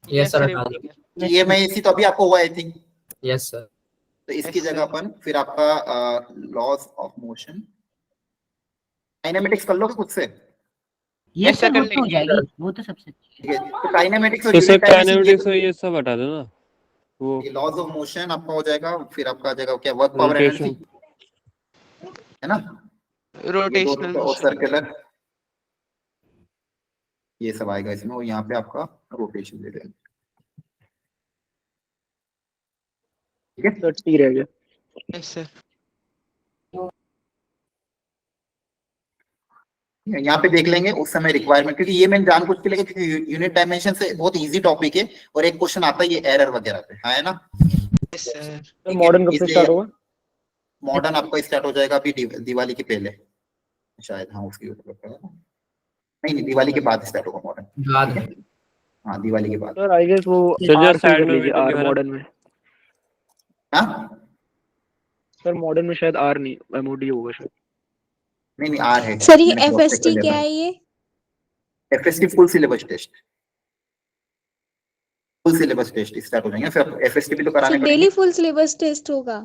यस सर, हटा दो। EMI/AC तो अभी आपको हुआ आई थिंक, यस सर। तो इसकी जगह अपन फिर आपका लॉस ऑफ मोशन काइनेमेटिक्स कर लोगे खुद से। ये सब वो तो हो जाएगी, वो तो सबसे ठीक है। तो काइनेमेटिक्स और तो सर यूनिट टाइम काइनेमेटिक्स ये सब हटा दो ना, वो लॉस ऑफ मोशन आपका हो जाएगा, फिर आपका आ जाएगा क्या, वर्क पावर एनर्जी, है ना, रोटेशनल और सर्कुलर, ये सब आएगा इसमें, और यहाँ पे आपका रोटेशन दे देंगे। ठीक है। 30 रह गया। Yes sir. यहाँ पे देख लेंगे उस समय रिक्वायरमेंट, क्योंकि ये मैंने जानबूझ के लेके, क्योंकि यूनिट डायमेंशन से बहुत इजी टॉपिक है, और एक क्वेश्चन आता है ये एरर वगैरह पे, हाँ है ना। Yes sir. तो मॉडर्न कब से स्टार्ट होगा? मॉडर्न आपका स्टार्ट हो जाएगा अभी दिवाली के पहले शायद, हाँ उसकी नहीं दिवाली के बाद स्टार्ट होगा मॉडर्न। हाँ दिवाली के बाद। सर आई गेस वो सर साइड में मॉडर्न में। हाँ सर मॉडर्न में शायद आर नहीं, एमओडी होगा शायद। नहीं आर है सर ये FST क्या है? ये FST full syllabus test, full syllabus test start हो जाएंगे, फिर FST भी तो कराने पड़ेंगे। डेली फुल सिलेबस टेस्ट होगा?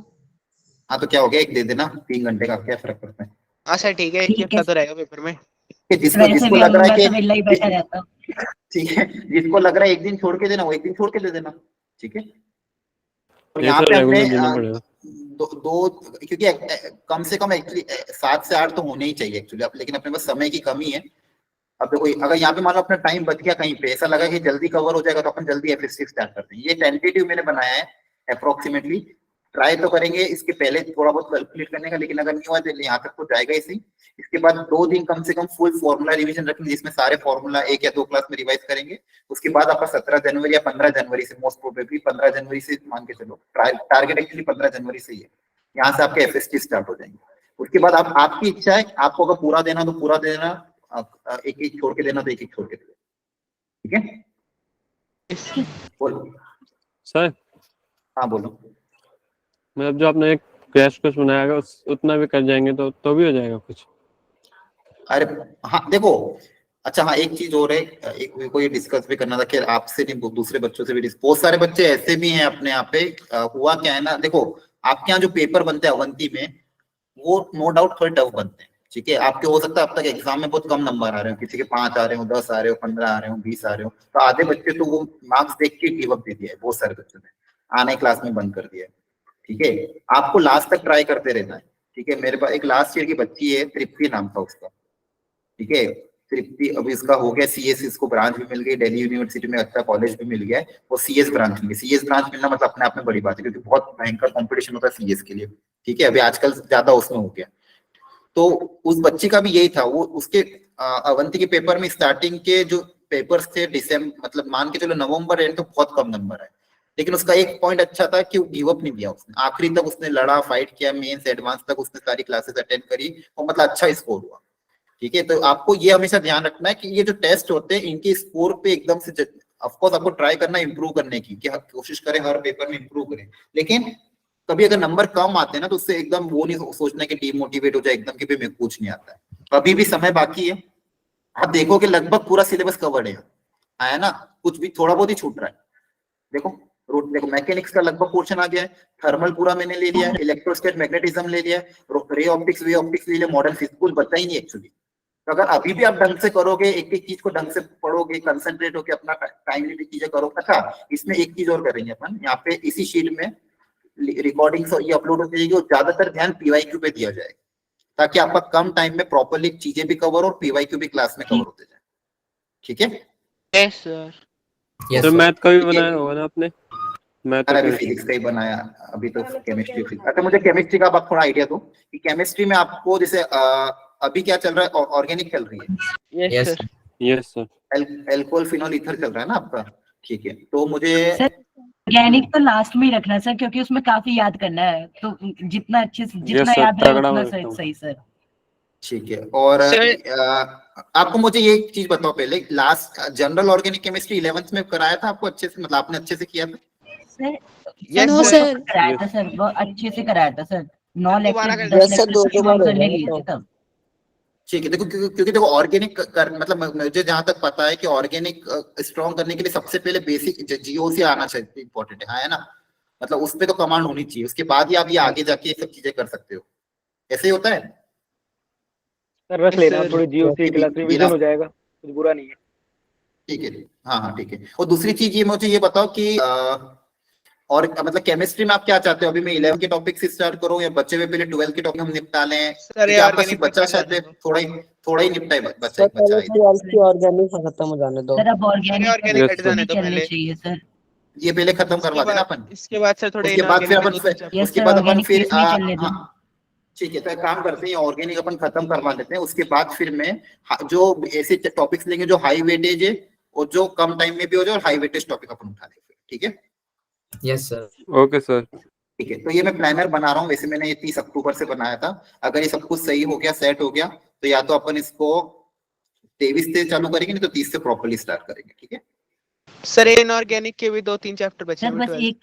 हाँ तो क्या हो गया, एक दे देना 3 घंटे का, क्या फर्क पड़ता है। हाँ सर ठीक है, एक हफ्ता तो रहेगा पेपर में। जिसको लग रहा है कि वेला ही बैठा रहता हूं। ठीक है, जिसको लग रहा है एक दिन छोड़ के देना, वो एक दिन छोड़ के दे देना। ठीक है। और यहाँ पे हमने दो क्योंकि कम से कम एक्चुअली 7 से 8 तो होने ही चाहिए एक्चुअली, लेकिन अपने पास समय की कमी है। अब देखो अगर यहाँ पे मान लो अपना टाइम बच गया कहीं पे, ऐसा लगा कि जल्दी कवर हो जाएगा, तो अपन जल्दी FST स्टार्ट करते हैं। ये टेंटेटिव मैंने बनाया है, अप्रोक्सीमेटली ट्राई तो करेंगे इसके पहले थोड़ा बहुत कैलकुलेट करने का, लेकिन अगर नहीं हुआ तो यहाँ तक तो जाएगा इसी। इसके बाद 2 दिन कम से कम फुल फॉर्मूला रिवीजन रखेंगे, जिसमें सारे फॉर्मूला 1 या 2 क्लास में रिवाइज करेंगे। उसके बाद आपका 17 जनवरी या 15 जनवरी से, मोस्ट प्रोबेबली 15 जनवरी से मान के चलो, टारगेट एक्चुअली 15 जनवरी से ही है, यहाँ से आपके FST स्टार्ट हो जाएंगे। उसके बाद आपकी इच्छा है, आपको अगर पूरा देना तो पूरा देना, एक एक छोड़ के देना तो एक एक छोड़ के देना। ठीक है। बोलो सर। हाँ बोलो। मतलब जो आपने एक क्रैश कोर्स बनाया है उतना भी कर जाएंगे तो भी हो जाएगा कुछ। अरे हाँ देखो, अच्छा हाँ एक चीज और है, एक को ये डिस्कस भी करना था कि आपसे नहीं दूसरे बच्चों से भी, बहुत सारे बच्चे ऐसे भी हैं अपने यहाँ पे। हुआ क्या है ना, देखो आपके यहाँ जो पेपर बनते हैं अवंती में, वो नो डाउट थोड़े टफ बनते हैं। ठीक है। आपके हो सकता है अब तक एग्जाम में बहुत कम नंबर आ रहे हो, किसी के 5 आ रहे हो, 10 आ रहे हो, 15 आ रहे हो, 20 आ रहे हो, तो आधे बच्चे तो वो मार्क्स देख के गिव अप दे दिया है, बहुत सारे बच्चों ने आने क्लास में बंद कर दिया है। ठीक है। आपको लास्ट तक ट्राई करते रहना है। ठीक है। मेरे पास एक लास्ट ईयर की बच्ची है, तृप्ति नाम था उसका, ठीक है। तृप्ति अभी इसका हो गया सीएस, इसको ब्रांच भी मिल गई, दिल्ली यूनिवर्सिटी में अच्छा कॉलेज भी मिल गया है, वो सीएस ब्रांच मिली। सीएस ब्रांच मिलना मतलब अपने आप में बड़ी बात है, क्योंकि बहुत भयंकर कंपटीशन होता है सीएस के लिए, ठीक है। अभी आजकल ज्यादा उसमें हो गया। तो उस बच्ची का भी यही था, वो उसके अवंती के पेपर में स्टार्टिंग के जो पेपर्स थे दिसंबर, मतलब मान के चलो नवंबर एंड तो बहुत कम नंबर है, लेकिन उसका एक पॉइंट अच्छा था कि वो गिव अप नहीं दिया उसने, आखिरी तक उसने लड़ा, फाइट किया, मेंस एडवांस तक उसने सारी क्लासेस अटेंड करी और मतलब अच्छा स्कोर हुआ, ठीक है। तो आपको ये हमेशा ध्यान रखना है कि ये जो टेस्ट होते हैं इनके स्कोर पे एकदम से, ऑफकोर्स आपको ट्राई करना इंप्रूव करने की, कि कोशिश करें हर पेपर में इंप्रूव करें, लेकिन कभी अगर नंबर कम आते हैं ना तो उससे एकदम वो नहीं सोचना कि डिमोटिवेट हो जाए एकदम, कि भी कुछ नहीं आता है। अभी भी समय बाकी है, आप देखो कि लगभग पूरा सिलेबस कवर्ड है ना, कुछ भी थोड़ा बहुत ही छूट रहा है। देखो मैकेनिक्स का लगभग पोर्शन आ गया है, थर्मल पूरा मैंने ले लिया है, इलेक्ट्रोस्टैटिक मैग्नेटिज्म ले लिया है, रे ऑप्टिक्स वे ऑप्टिक्स ले लिया, मॉडर्न फिजिक्स कुछ बचा ही नहीं एक्चुअली। तो अगर अभी भी आप ढंग से करोगे, एक एक चीज को ढंग से पढ़ोगे, कंसंट्रेट होकर अपना टाइमली चीजें करो। अच्छा, इसमें एक चीज और करेंगे अपन, यहाँ पे इसी शीट में रिकॉर्डिंग्स ये अपलोड हो जाएगी और ज्यादातर ध्यान पीवाईक्यू पे दिया जाएगा, ताकि आपका कम टाइम में प्रॉपर्ली चीजें भी कवर और पीवाईक्यू भी क्लास में कवर होते जाए, ठीक है। Yes sir. तो मैथ का भी बनाया होगा ना आपने? मैथ अभी फिजिक्स का ही बनाया, अभी तो केमिस्ट्री। अच्छा, मुझे केमिस्ट्री का आप थोड़ा आइडिया दो कि केमिस्ट्री में आपको जैसे अभी क्या चल रहा है, ऑर्गेनिक चल रही है। Yes sir. Yes sir. Alcohol phenol ether चल रहा है ना आपका, ठीक है। तो मुझे ऑर्गेनिक तो लास्ट में ही रखना सर, क्योंकि उसमें काफी याद करना है, तो जितना अच्छे से जितना याद रहे उतना सही सर। ठीक है। और आपको मुझे ये एक चीज बताओ पहले, last general organic chemistry 11th में कराया था आपको अच्छे से, मतलब आपने अच्छे से किया था? नो सर, कराया था सर, वो अच्छे से कराया था सर, 9 लेक्चर 10 सर, दो बार करने लिए थे तब। ठीक है। देखो क्योंकि देखो ऑर्गेनिक मतलब मुझे जहां तक पता है कि ऑर्गेनिक स्ट्रॉन्ग करने के लिए सबसे पहले बेसिक जीओसी आना चाहिए, इंपॉर्टेंट है ना, मतलब उस पे तो कमांड होनी चाहिए, उसके बाद ही आप ये आगे जाके ये सब चीजें कर सकते हो। ऐसे ही होता है सर, रख लेना थोड़ी जीओसी क्लास रिवीजन हो जाएगा, कुछ बुरा नहीं है। ठीक है, हाँ ठीक है। और दूसरी चीज ये मुझे ये बताओ कि और मतलब केमिस्ट्री में आप क्या चाहते हो, अभी मैं 11 के टॉपिक से स्टार्ट करूं या बच्चे में पहले 12 के टॉपिक हम निपटा लें? आपका सिर्फ बच्चा शायद थोड़ा ही निपटा है, बच्चा है। ऑर्गेनिक खत्म हो जाने दो सर, अब ऑर्गेनिक हट जाने दो पहले चाहिए सर, ये पहले खत्म करवा देना अपन, इसके बाद सर थोड़े उसके बाद फिर अपन फिर ठीक है। तो एक काम करते हैं, ऑर्गेनिक अपन खत्म करवा लेते हैं, उसके बाद फिर मैं जो ऐसे टॉपिक्स लेंगे जो हाई वेटेज है और जो कम टाइम में भी हो जाए, और हाई वेटेज टॉपिक अपन उठा लेंगे, ठीक है। Yes sir. Okay sir. ठीक है। तो ये मैं प्लानर बना रहा हूँ, वैसे मैंने ये 30 अक्टूबर से बनाया था। अगर ये सब कुछ सही हो गया, सेट हो गया, तो या तो अपन इसको 23 से चालू करेंगे, नहीं तो 30 से प्रॉपर्ली स्टार्ट करेंगे, ठीक है सर। इनऑर्गेनिक के भी 2-3 चैप्टर बचे हैं। बस एक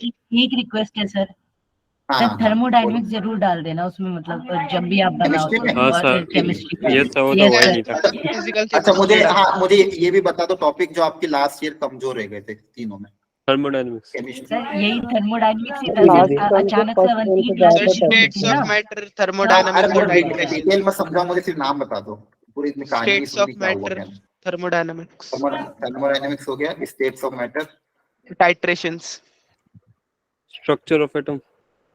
रिक्वेस्ट है सर, थर्मोडायनेमिक्स जरूर डाल देना उसमें, मतलब जब भी आप बनाओ तो केमिस्ट्री। अच्छा, मुझे ये भी बता दो टॉपिक जो आपके लास्ट ईयर कमजोर रह गए थे तीनों में। थर्मोडायनेमिक्स सर, यही थर्मोडायनेमिक्स ही था, अचानक से अवंती की क्लास में स्टेट्स ऑफ मैटर, थर्मोडायनामिक्स और टाइट्रेशन। डिटेल में समझाओ, मुझे सिर्फ नाम बता दो, पूरी इसमें कहानी स्टेट्स ऑफ मैटर, थर्मोडायनामिक्स हो गया, states of matter, titrations, structure of atom.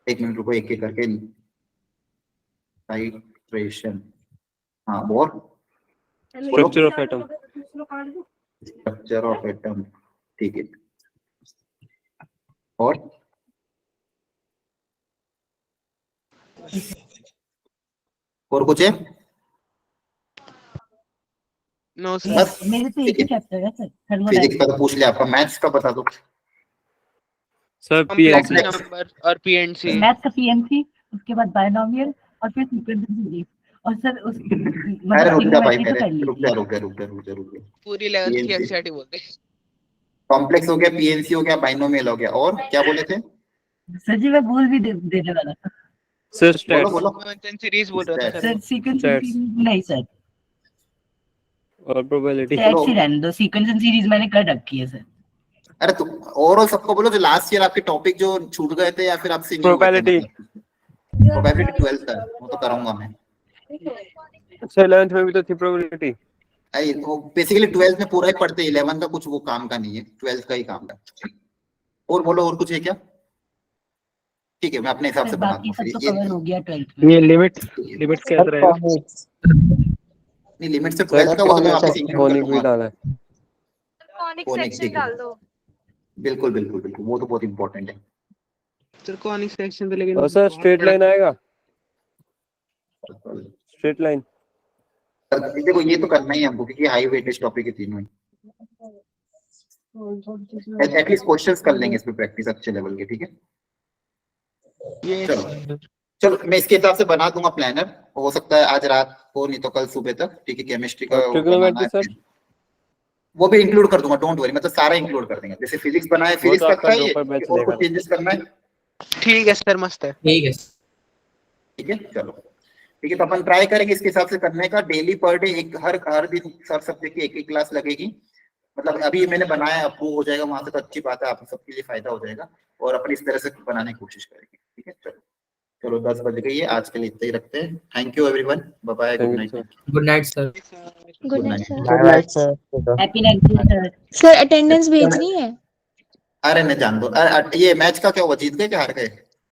एक मिनट रुको, एक एक करके। टाइट्रेशन, हाँ, और structure of atom. Structure of atom, ठीक है। और कुछ है? नो सर, बस मेरे तो एक ही चैप्टर है सर, फिजिक्स का तो पूछ लिया आपका, मैथ्स का बता दो सर। कॉम्प्लेक्स नंबर और पीएनसी। मैथ का पीएनसी, उसके बाद बायनोमियल और फिर सीक्वेंस सीरीज, और सर उस अरे रुक जा भाई, रुक जा। पूरी 11th की एनसीईआरटी बोलते हैं। कॉम्प्लेक्स हो गया, पीएनसी हो गया, बाइनोमियल हो गया, और क्या बोले थे सर जी? मैं बोल भी देने वाला था सर। स्टैट्स। सीक्वेंस सीरीज बोल रहा था सर, सीक्वेंस सीरीज नहीं सर, और प्रोबेबिलिटी। स्टैट्स ही रहने दो, सीक्वेंस एंड सीरीज मैंने कर रखी है सर। अरे तो ओवरऑल सबको बोलो जो लास्ट ईयर आपके टॉपिक जो छूट गए थे या फिर आपसे प्रोबेबिलिटी 12th का, वो तो कराऊंगा मैं सर। 11th में भी तो थी प्रोबेबिलिटी। अरे तो बेसिकली 12th में पूरा ही पढ़ते हैं, 11th का कुछ वो काम का नहीं है, 12th का ही काम है। और बोलो, और कुछ है क्या? ठीक है, मैं अपने हिसाब से बना दूं। तो कवर हो गया 12th में। ये लिमिट क्या रहेगा? नहीं लिमिट से 12th का वो तो मैं वापस include कर फोनिक भी दूंगा। डाला है। फोनिक सेक्शन डाल दो। बिल्कुल बिल्कुल बिल्कुल, वो तो बहुत इंपॉर्टेंट है। सर कॉनिक सेक्शन पे लेकिन और सर स्ट्रेट लाइन आएगा, स्ट्रेट लाइन। देखो ये तो करना ही है हमको क्योंकि हाई वेटेज टॉपिक है तीनों ही। एटलीस्ट क्वेश्चंस कर लेंगे इस पे प्रैक्टिस अच्छे लेवल के, ठीक है। चलो चलो मैं इसके हिसाब से बना दूंगा प्लानर, हो सकता है आज रात को नहीं तो कल सुबह तक, ठीक है। केमिस्ट्री का ट्रिग्नोमेट्री सर वो भी इंक्लूड कर दूंगा, डोंट वरी, मतलब सारा इंक्लूड कर देंगे। जैसे फिजिक्स बनाए फिजिक्स तो तक आपका था ये, दोपहर बैच और लेगा। कुछ चेंजेस करना है, ठीक है सर, मस्त है। ठीक है ठीक है। चलो ठीक है, तो अपन ट्राई करेंगे इसके हिसाब से करने का। डेली पर डे एक हर दिन सब सब्जेक्ट की एक क्लास लगेगी। मतलब अभी मैंने बनाया, अप्रूव हो जाएगा वहां से तो अच्छी बात है, आप सबके लिए फायदा हो जाएगा। और अपन इस तरह से बनाने की कोशिश करेंगे, ठीक है। चलो चलो 10 बज गई है, आज के लिए इतना ही रखते हैं। Thank you everyone, bye bye, good night. Good night sir. Good night sir. Good night sir. Happy night sir. Sir attendance भेजनी है? अरे नहीं जान दो, ये मैच का क्या हुआ, जीत गए क्या हार गए?